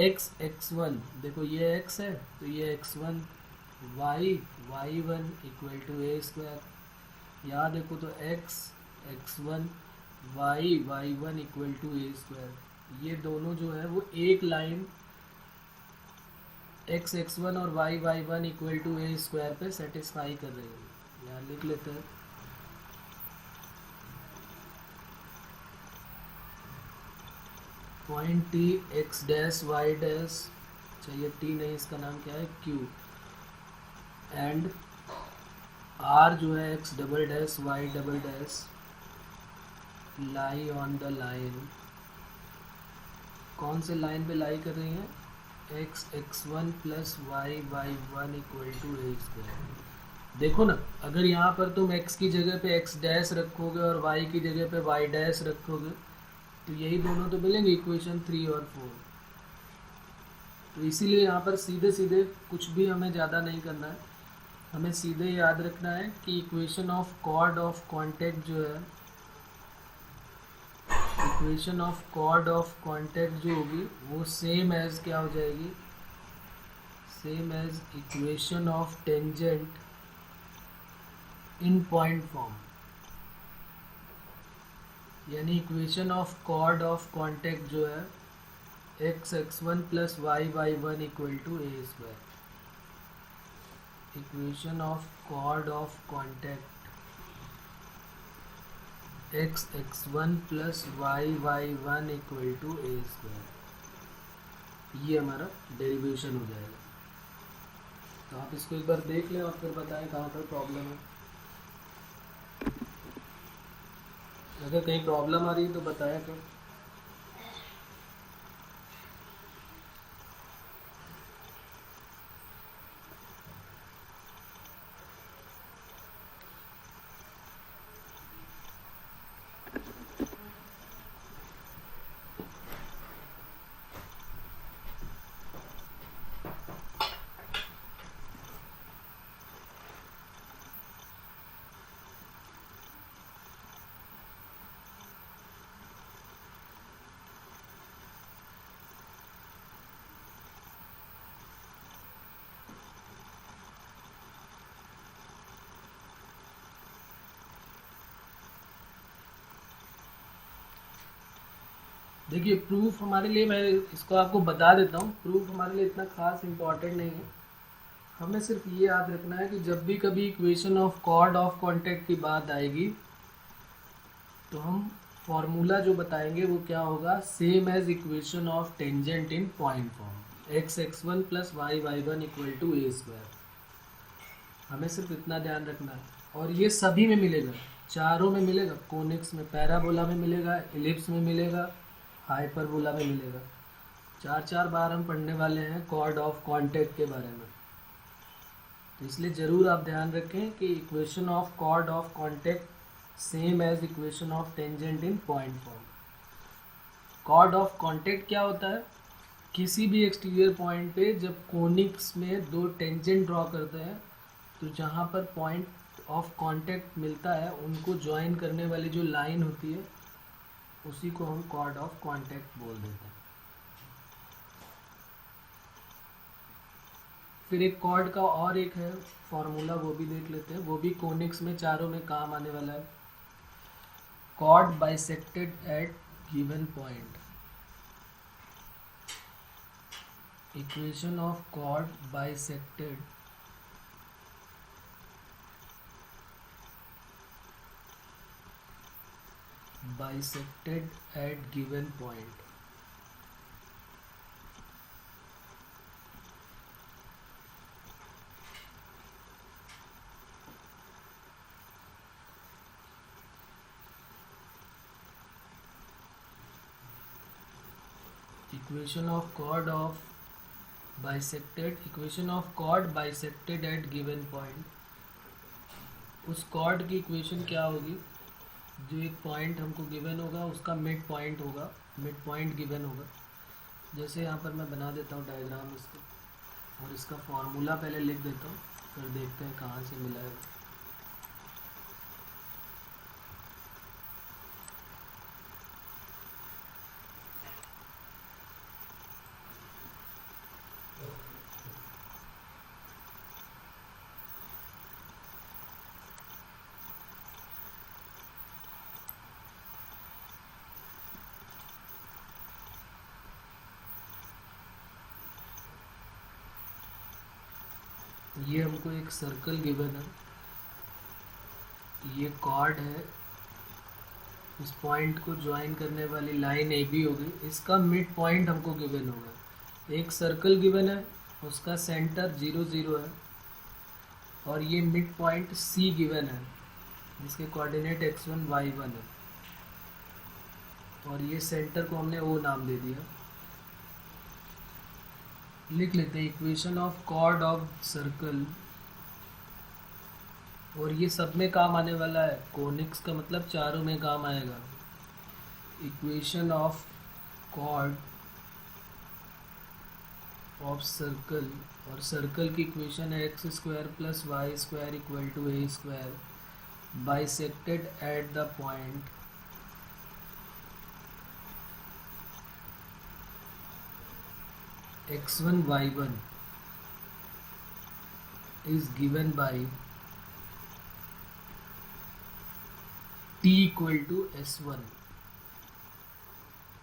x x1, देखो ये x है तो ये x1, y y1 equal to A square. यहाँ देखो तो x x1 y y1 equal to A square. ये दोनों जो है वो एक लाइन x x1 और y y1 equal to A square पे सेटिस्फाई कर रही है। यहाँ लिख लेते हैं point T x dash y dash, चाहिए टी नहीं, इसका नाम क्या है क्यू, एंड आर जो है x double dash y double dash lie on the line. कौन से लाइन पे लाई कर रही हैं? X x1 plus y y1 equal to A square. देखो ना, अगर यहाँ पर तुम x की जगह पे x डैश रखोगे और y की जगह पे y डैश रखोगे तो यही दोनों तो मिलेंगे इक्वेशन 3 और 4। तो इसीलिए यहाँ पर सीधे सीधे कुछ भी हमें ज़्यादा नहीं करना है, हमें सीधे याद रखना है कि equation of chord of contact जो है, equation of chord of contact जो होगी वो सेम एज क्या हो जाएगी? Same as equation of tangent in point form. यानी equation of chord of contact जो है x x1 plus y y1 equal to A square. Equation of chord of contact x x1 plus y y1 equal to A square, ये हमारा डेरिवेशन हो जाएगा। तो आप इसको एक बार देख लें और फिर बताएं कहाँ पर प्रॉब्लम है। अगर कहीं प्रॉब्लम आ रही है तो बताया तो। देखिए प्रूफ हमारे लिए, मैं इसको आपको बता देता हूँ, प्रूफ हमारे लिए इतना खास इम्पॉर्टेंट नहीं है। हमें सिर्फ ये याद रखना है कि जब भी कभी equation of chord of contact की बात आएगी तो हम फॉर्मूला जो बताएंगे वो क्या होगा? Same as equation of tangent in point form, x x1 plus y y1 equal to A square. हमें सिर्फ इतना ध्यान रखना है, और ये सभी में मिलेगा, चारों में मिलेगा, कोनिक्स में, पैराबोला में मिलेगा, एलिप्स में मिलेगा, हाइपरबोला में मिलेगा। 4 बार हम पढ़ने वाले हैं कॉर्ड ऑफ कॉन्टैक्ट के बारे में, तो इसलिए ज़रूर आप ध्यान रखें कि equation of chord of contact same as equation of tangent in point form. Chord of contact क्या होता है? किसी भी एक्सटीरियर पॉइंट पे जब कोनिक्स में दो टेंजेंट ड्रॉ करते हैं तो जहाँ पर पॉइंट ऑफ कांटेक्ट मिलता है उनको ज्वाइन करने वाली जो लाइन होती है उसी को हम कॉर्ड ऑफ कांटेक्ट बोल देते हैं। फिर एक कॉर्ड का और एक है फॉर्मूला, वो भी देख लेते हैं, वो भी कोनिक्स में चारों में काम आने वाला है। Chord bisected at given point, equation of chord bisected at given point। Equation of chord bisected at given point. उस कॉर्ड की इक्वेशन क्या होगी? जो एक पॉइंट हमको गिवन होगा उसका मिड पॉइंट होगा, मिड पॉइंट गिवन होगा। जैसे यहाँ पर मैं बना देता हूँ डायग्राम इसको, और इसका फॉर्मूला पहले लिख देता हूँ, फिर देखते हैं कहाँ से मिला है। ये हमको एक सर्कल गिवन है, ये कॉर्ड है, इस पॉइंट को ज्वाइन करने वाली लाइन ए बी होगी, इसका मिड पॉइंट हमको गिवन होगा। एक सर्कल गिवन है, उसका सेंटर 0 0 है, और ये मिड पॉइंट सी गिवन है जिसके कोऑर्डिनेट x1 y1 है, और ये सेंटर को हमने ओ नाम दे दिया। लिख लेते हैं equation of chord of circle, और ये सब में काम आने वाला है, कोनिक्स का मतलब चारों में काम आएगा। Equation of chord of circle, और सर्कल की इक्वेशन है x² + y² = a² bisected at the point x1 y1 is given by t = s1।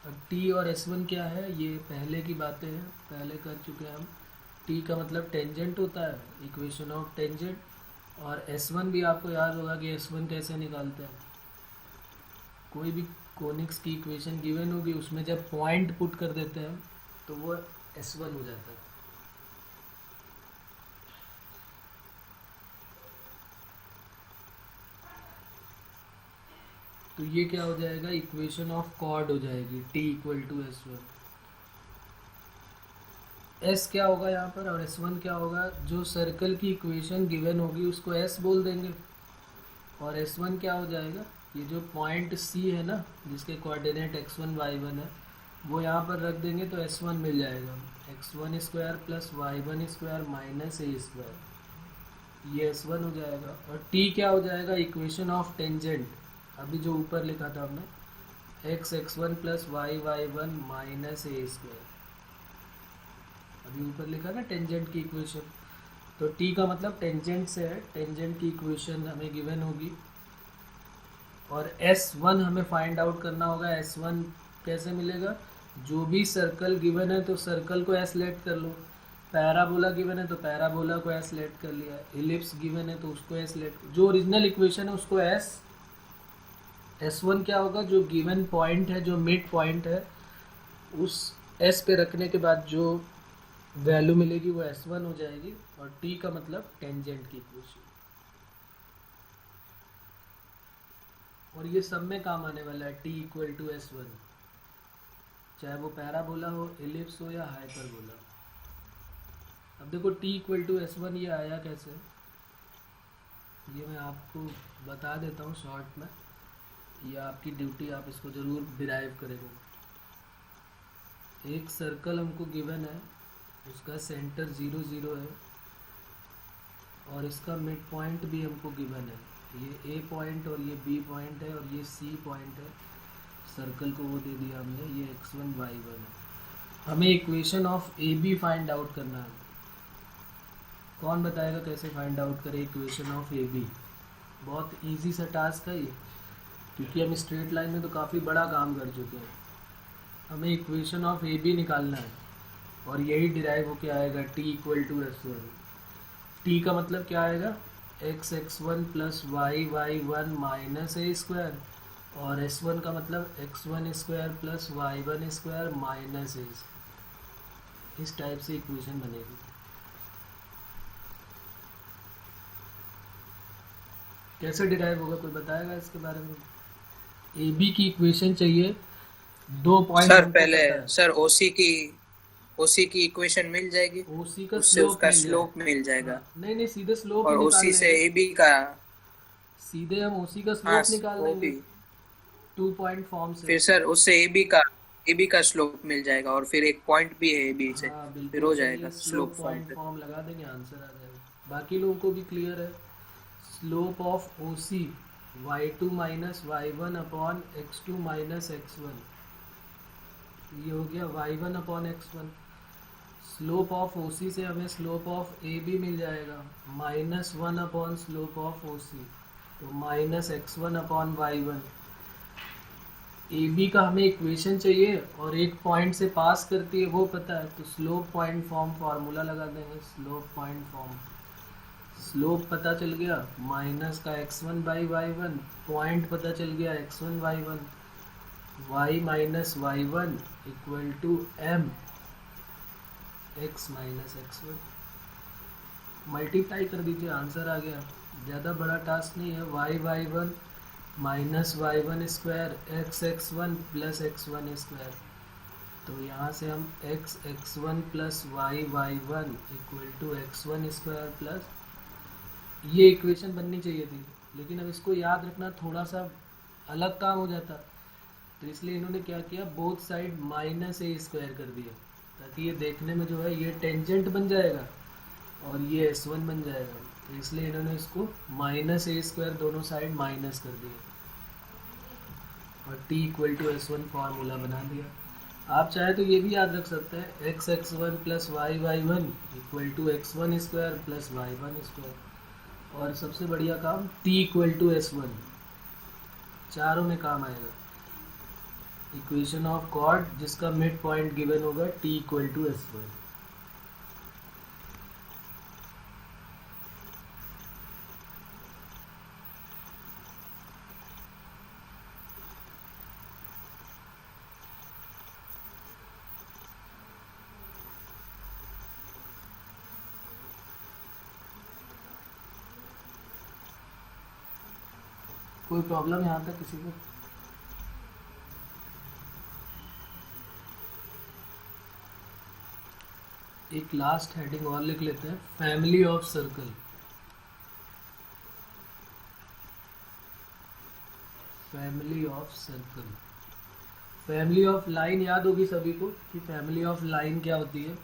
अब t और s1 क्या है? ये पहले की बातें हैं, पहले कर चुके हैं हम। t का मतलब टेंजेंट होता है, इक्वेशन ऑफ टेंजेंट, और s1 भी आपको याद होगा कि s1 कैसे निकालते हैं। कोई भी कोनिक्स की इक्वेशन गिवन होगी, उसमें जब पॉइंट पुट कर देते हैं तो वो s1 हो जाता है। तो ये क्या हो जाएगा? इक्वेशन ऑफ कॉर्ड हो जाएगी, t = s1। s क्या होगा यहाँ पर, और s1 क्या होगा? जो सर्कल की इक्वेशन गिवन होगी उसको s बोल देंगे, और s1 क्या हो जाएगा? ये जो पॉइंट c है ना, जिसके कोऑर्डिनेट x1 y1 है, वो यहाँ पर रख देंगे तो s1 मिल जाएगा, x1² + y1² - a², ये s1 हो जाएगा। और t क्या हो जाएगा? इक्वेशन ऑफ टेंजेंट, अभी जो ऊपर लिखा था हमने, x1 + y1 - a², अभी ऊपर लिखा ना टेंजेंट की इक्वेशन। तो t का मतलब टेंजेंट से है, टेंजेंट की इक्वेशन हमें गिवन होगी, और s1 हमें फाइंड आउट करना होगा। s1 कैसे मिलेगा? जो भी सर्कल गिवन है तो सर्कल को s लेट कर लो, पैराबोला गिवन है तो पैराबोला को s लेट कर लिया, इलिप्स गिवन है तो उसको s लेट, जो ओरिजिनल इक्वेशन है उसको s1 क्या होगा? जो गिवन पॉइंट है, जो मिड पॉइंट है, उस s पे रखने के बाद जो वैल्यू मिलेगी वो s1 हो जाएगी, और t का मतलब टेंजेंट की इक्वेशन। और ये सब में काम आने वाला है, t = s1, चाहे वो पैराबोला हो, इलिप्स हो या हाइपरबोला। अब देखो t = s1 ये आया कैसे, ये मैं आपको बता देता हूँ शॉर्ट में, ये आपकी ड्यूटी, आप इसको ज़रूर डिराइव करेंगे। एक सर्कल हमको गिवन है, उसका सेंटर 0 0 है और इसका मिड पॉइंट भी हमको गिवन है। ये ए पॉइंट और ये बी पॉइंट है और ये सी पॉइंट है। सर्कल को वो दे दिया हमने, ये x1 y1 है। हमें equation of A B find out करना है। कौन बताएगा कैसे फाइंड आउट करें इक्वेशन ऑफ ए बी? बहुत इजी सा टास्क है ये, क्योंकि हम स्ट्रेट लाइन में तो काफ़ी बड़ा काम कर चुके हैं। हमें इक्वेशन ऑफ ए बी निकालना है और यही डिराइव होके आएगा t equal to s1। t का मतलब क्या आएगा? x1 प्लस y1 माइनस ए स्क्वायर, और s1 का मतलब x1 square plus y1 square minus a. इस टाइप से इक्वेशन बनेगी। कैसे डिराइव होगा, कोई बताएगा इसके बारे में? ए बी की इक्वेशन चाहिए, 2 पॉइंट सर पहले सर ओसी की इक्वेशन मिल जाएगी, ओसी का उससे उसका स्लोप मिल जाएगा। नहीं नहीं, सीधे स्लोप और ओसी से एबी का सीधे हम ओसी का स्लोप निकाल देंगे 2 पॉइंट फॉर्म से। फिर सर उससे एबी का स्लोप मिल जाएगा और फिर एक पॉइंट भी है एबी से, फिर हो जाएगा स्लोप फॉर्म लगा देंगे, आंसर आ जाएगा। बाकी लोगों को भी क्लियर है? Slope of OC y2 minus y1 upon x2 minus x1, ये हो गया y1 upon x1। Slope of ओसी से हमें स्लोप ऑफ ए बी मिल जाएगा -1 अपॉन स्लोप ऑफ ओसी, तो minus x1 upon y1। A B का हमें इक्वेशन चाहिए और एक पॉइंट से पास करती है वो पता है, तो स्लोप पॉइंट फॉर्म फार्मूला लगा देंगे। स्लोप पॉइंट फॉर्म, स्लोप पता चल गया माइनस का x1 बाई y1, पॉइंट पता चल गया x1 y1, y minus y1 equal to m x minus x1। Multiply कर दीजिए, आंसर आ गया। ज़्यादा बड़ा टास्क नहीं है। y1 minus y1 square x1 plus x1 square, तो यहाँ से हम x1 plus y1 equal to x1 square plus, ये इक्वेशन बननी चाहिए थी, लेकिन अब इसको याद रखना थोड़ा सा अलग काम हो जाता, तो इसलिए इन्होंने क्या किया, बोथ साइड माइनस ए स्क्वायर कर दिया, ताकि ये देखने में जो है ये टेंजेंट बन जाएगा और ये s1 बन जाएगा, तो इसलिए इन्होंने इसको माइनस ए स्क्वायर दोनों साइड माइनस कर दिया और t equal to s1 formula बना दिया। आप चाहे तो ये भी याद रख सकते हैं, x1 plus y1 equal to x1 square plus y1 square, और सबसे बढ़िया काम t इक्वल टू s1, चारों में काम आएगा। इक्वेशन ऑफ कॉर्ड जिसका मिड पॉइंट गिवन होगा t इक्वल टू s1। कोई प्रॉब्लम यहाँ तक किसी को? एक लास्ट हेडिंग और लिख लेते हैं, family of circle. Family of circle, family of line याद होगी सभी को कि फैमिली ऑफ लाइन क्या होती है?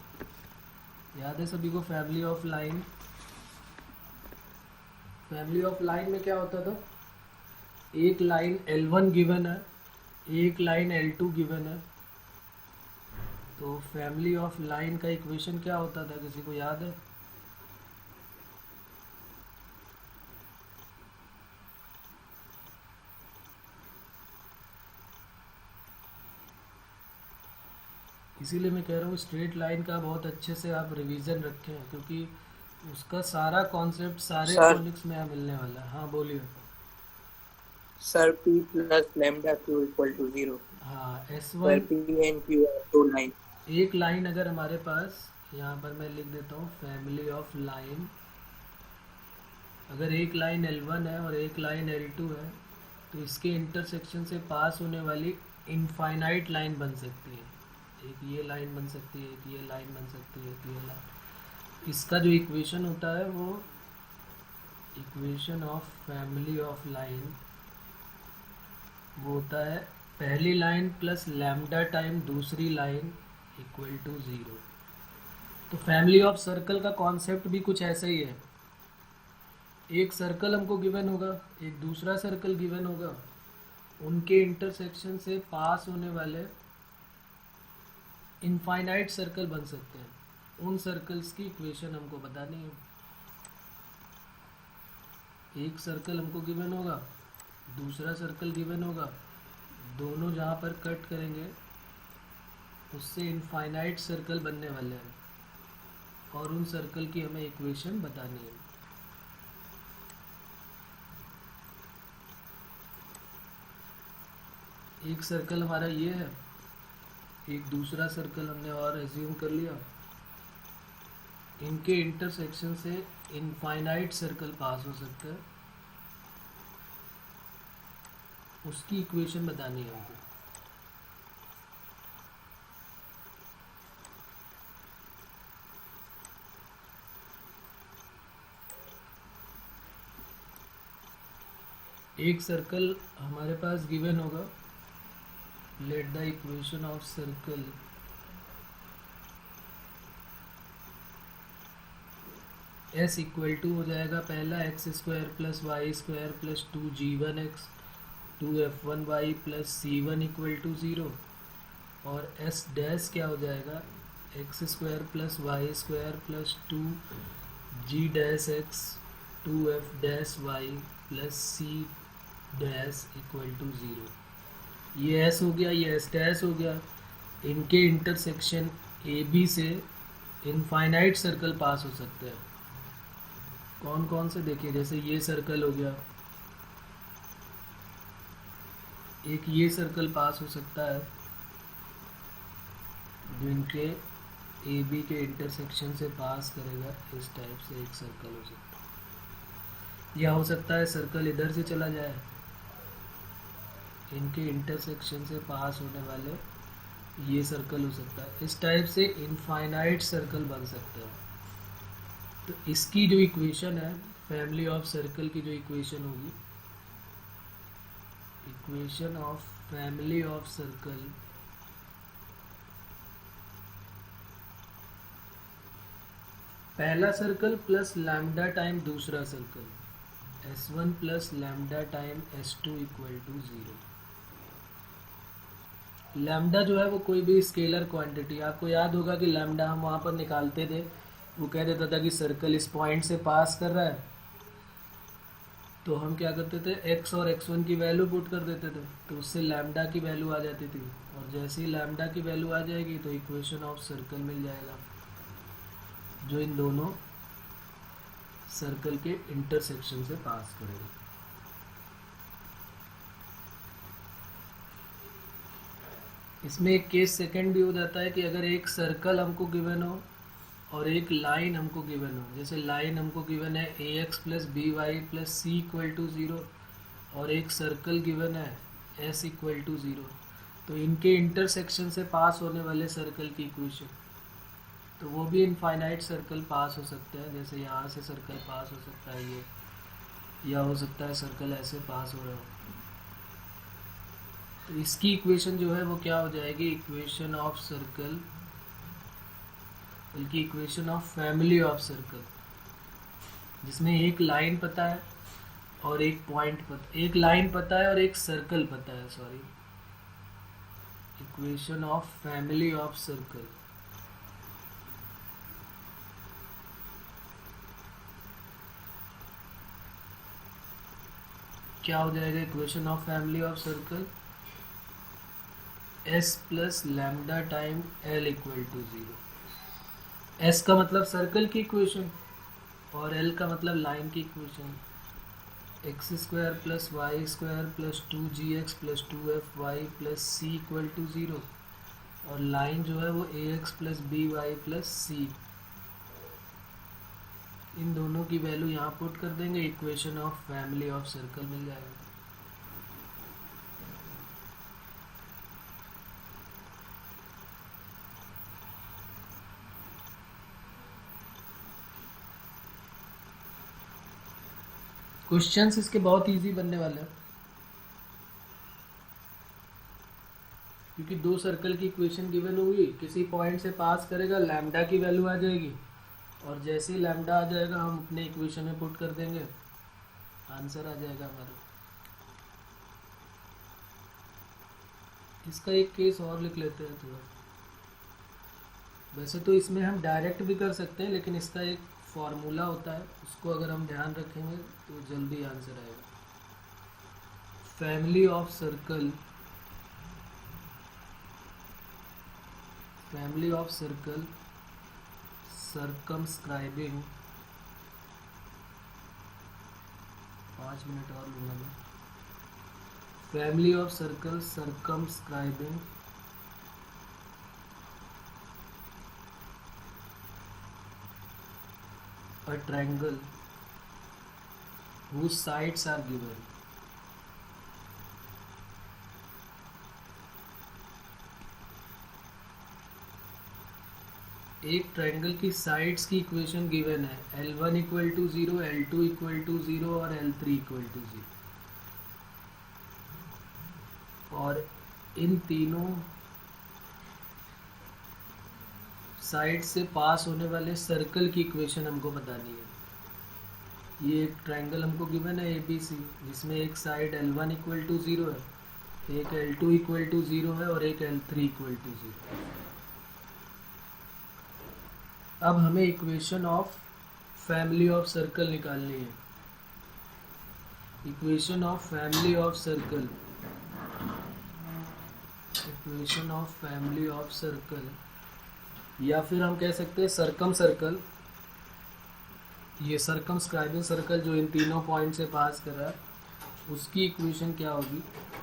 याद है सभी को family of line? Family of line में क्या होता था, एक लाइन L1 गिवन है, एक लाइन L2 गिवन है, तो फैमिली ऑफ लाइन का इक्वेशन क्या होता था, किसी को याद है? इसीलिए मैं कह रहा हूँ स्ट्रेट लाइन का बहुत अच्छे से आप रिवीजन रखें, क्योंकि उसका सारा कॉन्सेप्ट सारे फोनिक्स में मिलने वाला है। हाँ बोलिए sir. p plus lambda q equal to 0। हाँ S1 p एंड q दो लाइन, एक लाइन अगर हमारे पास, यहाँ पर मैं लिख देता हूँ फैमिली ऑफ लाइन, अगर एक लाइन L1 है और एक लाइन L2 है, तो इसके इंटरसेक्शन से पास होने वाली इनफाइनाइट लाइन बन सकती है। एक ये लाइन बन सकती है, एक ये लाइन बन सकती है, एक ये लाइन। इसका जो इक्वेशन होता है वो equation of family of line वो होता है पहली लाइन प्लस लैम्डा टाइम दूसरी लाइन इक्वल टू 0। तो फैमिली ऑफ सर्कल का कॉन्सेप्ट भी कुछ ऐसा ही है। एक सर्कल हमको गिवन होगा, एक दूसरा सर्कल गिवन होगा, उनके इंटरसेक्शन से पास होने वाले इनफाइनाइट सर्कल बन सकते हैं। उन सर्कल्स की इक्वेशन हमको बतानी है। एक सर्कल हमको गिवन होगा, दूसरा सर्कल गिवन होगा, दोनों जहाँ पर कट करेंगे उससे इनफाइनाइट सर्कल बनने वाले हैं और उन सर्कल की हमें इक्वेशन बतानी है। एक सर्कल हमारा ये है, एक दूसरा सर्कल हमने और एज्यूम कर लिया, इनके इंटरसेक्शन से इनफाइनाइट सर्कल पास हो सकता है, उसकी इक्वेशन बतानी है हमको। एक सर्कल हमारे पास गिवन होगा, let the equation of circle S equal to हो जाएगा पहला x square plus Y square plus 2g1x 2f1y plus c1 equal to 0, और एस डैश क्या हो जाएगा x square plus Y square plus 2g dash x 2f dash y plus c dash equal to 0। ये एस हो गया, ये एस डैश हो गया। इनके इंटरसेक्शन ए बी से इनफाइनाइट सर्कल पास हो सकते हैं। कौन कौन से देखिए, जैसे ये सर्कल हो गया, एक ये सर्कल पास हो सकता है जो इनके ए बी के इंटरसेक्शन से पास करेगा। इस टाइप से एक सर्कल हो सकता है, या हो सकता है सर्कल इधर से चला जाए, इनके इंटरसेक्शन से पास होने वाले ये सर्कल हो सकता है। इस टाइप से इनफाइनाइट सर्कल बन सकते हैं। तो इसकी जो इक्वेशन है फैमिली ऑफ सर्कल की, जो इक्वेशन होगी, equation of family of circle पहला सर्कल प्लस लैम्डा टाइम दूसरा circle S1 plus lambda time S2 equal to 0। Lambda जो है वो कोई भी स्केलर क्वांटिटी, आपको याद होगा कि लैम्डा हम वहाँ पर निकालते थे, वो कह देता था कि सर्कल इस पॉइंट से पास कर रहा है, तो हम क्या करते थे x और x1 की वैल्यू पुट कर देते थे, तो उससे लैम्डा की वैल्यू आ जाती थी, और जैसे ही लैम्डा की वैल्यू आ जाएगी तो इक्वेशन ऑफ सर्कल मिल जाएगा जो इन दोनों सर्कल के इंटरसेक्शन से पास करेगा। इसमें एक केस सेकंड भी हो जाता है कि अगर एक सर्कल हमको गिवन हो और एक लाइन हमको गिवन हो, जैसे लाइन हमको गिवन है ax plus b y plus c equal to 0 और एक सर्कल गिवन है s इक्वल टू 0, तो इनके इंटरसेक्शन से पास होने वाले सर्कल की इक्वेशन, तो वो भी इनफाइनाइट सर्कल पास हो सकते हैं। जैसे यहाँ से सर्कल पास हो सकता है ये, या हो सकता है सर्कल ऐसे पास हो रहा हो, तो इसकी इक्वेशन जो है वो क्या हो जाएगी, इक्वेशन ऑफ सर्कल, बल्कि equation of family of circle, जिसमें एक लाइन पता है और एक पॉइंट पता, एक लाइन पता है और एक सर्कल पता है, sorry, equation of family of circle. क्या हो जाएगा equation of family of circle, s plus lambda time l equal to 0। s का मतलब सर्कल की इक्वेशन और l का मतलब लाइन की equation, x square plus Y square plus 2gx plus 2fy plus c equal to 0, और लाइन जो है वो ax plus b y plus c, इन दोनों की वैल्यू यहाँ पुट कर देंगे, equation of family of circle मिल जाएगा। क्वेश्चंस इसके बहुत इजी बनने वाले हैं। क्योंकि दो सर्कल की इक्वेशन गिवन होगी, किसी पॉइंट से पास करेगा, लैम्डा की वैल्यू आ जाएगी, और जैसे ही लैम्डा आ जाएगा हम अपने इक्वेशन में पुट कर देंगे, आंसर आ जाएगा हमारा। इसका एक केस और लिख लेते हैं थोड़ा। वैसे तो इसमें हम डायरेक्ट भी कर सकते हैं, लेकिन इसका एक फॉर्मूला होता है, उसको अगर हम ध्यान रखेंगे तो जल्दी आंसर आएगा। Family of circle, family of circle circumscribing, 5 minute और लूँगा मैं। Family of circle circumscribing a triangle whose sides are given। एक ट्रायंगल की साइड्स की इक्वेशन गिवन है, L1 equal to 0, L2 equal to 0 और L3 इक्वल टू 0, और इन तीनों साइड से पास होने वाले सर्कल की इक्वेशन हमको बतानी है। ये एक ट्रायंगल हमको गिवन है ABC, जिसमें एक साइड L1 इक्वल टू 0 है, एक L2 इक्वल टू 0 है और एक L3 इक्वल टू 0। अब हमें equation of family of circle निकालनी है। Equation of family of circle, equation of family of circle, या फिर हम कह सकते हैं सर्कम सर्कल। ये सर्कमस्क्राइबिंग सर्कल जो इन तीनों पॉइंट से पास कर रहा है, उसकी इक्वेशन क्या होगी,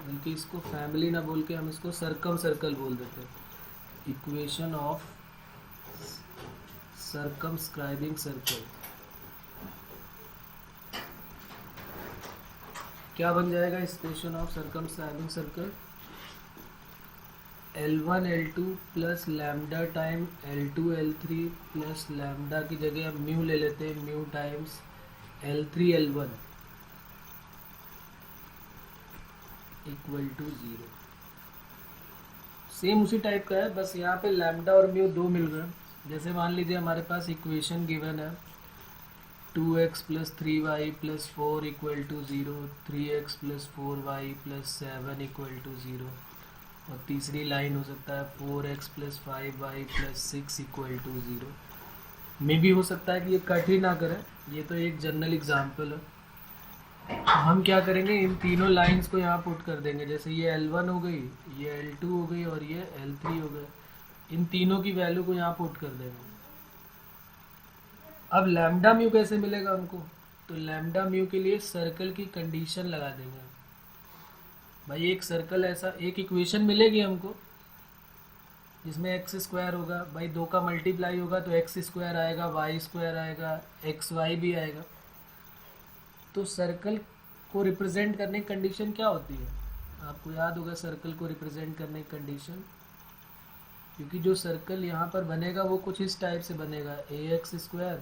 बल्कि इसको फैमिली ना बोल के हम इसको सर्कम सर्कल बोल देते हैं। इक्वेशन ऑफ सर्कमस्क्राइबिंग सर्कल क्या बन जाएगा? Equation of circumscribing circle L1 L2 plus lambda time L2 L3 plus lambda की जगह हम म्यू ले लेते हैं, mu times L3 L1 equal to 0। Same उसी टाइप का है, बस यहाँ पे लैम्डा और म्यू दो मिल गए। जैसे मान लीजिए हमारे पास इक्वेशन गिवन है 2x plus 3y plus 4 equal to 0, 3x plus 4y plus 7 equal to 0, और तीसरी लाइन हो सकता है 4x plus 5y plus 6 equal to 0। मे भी हो सकता है कि ये कट ही ना करें, ये तो एक जनरल एग्जांपल है। तो हम क्या करेंगे, इन तीनों लाइंस को यहाँ पुट कर देंगे। जैसे ये L1 हो गई, ये L2 हो गई और ये L3 हो गए, इन तीनों की वैल्यू को यहाँ पुट कर देंगे। अब लैम्डा म्यू कैसे मिलेगा हमको? तो लैम्डा म्यू के लिए सर्कल की कंडीशन लगा देंगे। भाई एक सर्कल ऐसा, एक इक्वेशन मिलेगी हमको जिसमें एक्स स्क्वायर होगा, भाई दो का मल्टीप्लाई होगा तो एक्स स्क्वायर आएगा, वाई स्क्वायर आएगा, एक्स वाई भी आएगा। तो सर्कल को रिप्रेजेंट करने की कंडीशन क्या होती है? आपको याद होगा सर्कल को रिप्रेजेंट करने की कंडीशन, क्योंकि जो सर्कल यहाँ पर बनेगा वो कुछ इस टाइप से बनेगा, a x square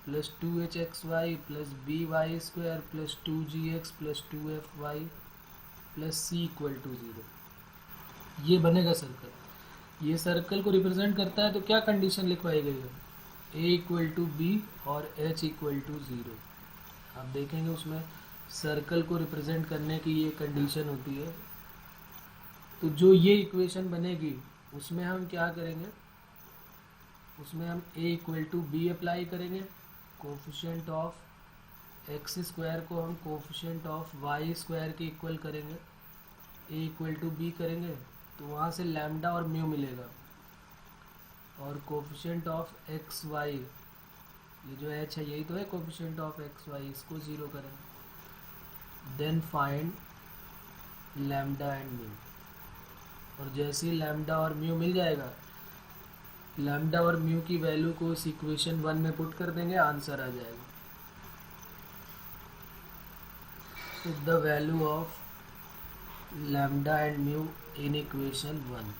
plus 2hxy plus b y square plus 2gx plus 2fy plus c equal to 0। ये बनेगा सर्कल। ये सर्कल को रिप्रेजेंट करता है, तो क्या कंडीशन लिखवाई गई है? ए इक्वल टू बी और एच इक्वल टू 0। आप देखेंगे उसमें सर्कल को रिप्रेजेंट करने की ये कंडीशन होती है। तो जो ये इक्वेशन बनेगी उसमें हम क्या करेंगे, उसमें हम ए इक्वल टू बी अप्लाई करेंगे, कोफिशिएंट ऑफ एक्स स्क्वायर को हम कोफिशिएंट ऑफ वाई स्क्वायर के इक्वल करेंगे, ए इक्वल टू बी करेंगे तो वहाँ से लैम्डा और म्यू मिलेगा, और कोफिशिएंट ऑफ एक्स वाई, ये जो एच है यही तो है कोफिशिएंट ऑफ एक्स वाई, इसको 0 करेंगे। Then find lambda and mu, और जैसे ही लैम्डा और म्यू मिल जाएगा, लैम्डा और म्यू की वैल्यू को इस इक्वेशन 1 में पुट कर देंगे, आंसर आ जाएगा। So the value of lambda and mu in equation 1।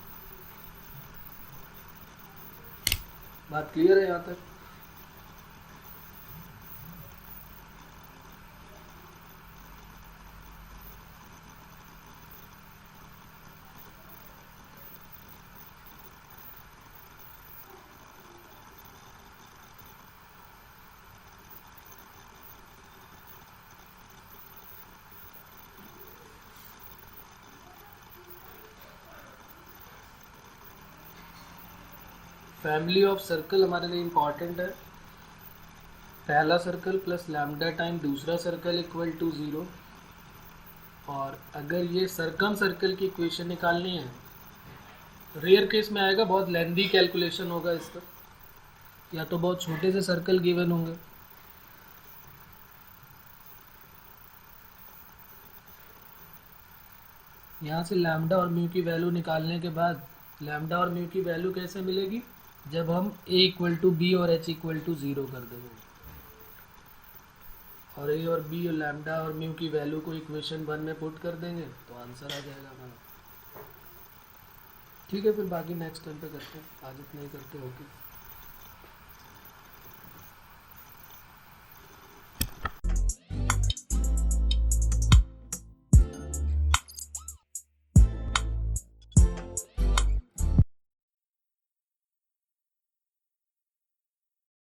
बात क्लियर है यहाँ तक? फैमिली ऑफ सर्कल हमारे लिए इम्पॉर्टेंट है। पहला सर्कल प्लस लैम्डा टाइम दूसरा सर्कल इक्वल टू 0। और अगर ये सरकम सर्कल की इक्वेशन निकालनी है, रेयर केस में आएगा, बहुत लेंदी कैलकुलेशन होगा इसका, या तो बहुत छोटे से सर्कल गिवन होंगे। यहाँ से लैम्डा और म्यू की वैल्यू निकालने के बाद लैम्डा और म्यू की वैल्यू कैसे मिलेगी, जब हम a इक्वल टू बी और h इक्वल टू 0 कर देंगे, और a और b और लैम्डा और म्यू की वैल्यू को इक्वेशन 1 में पुट कर देंगे तो आंसर आ जाएगा हमारा। ठीक है, फिर बाकी नेक्स्ट टाइम पे करते हैं, आज इतना ही करते, ओके।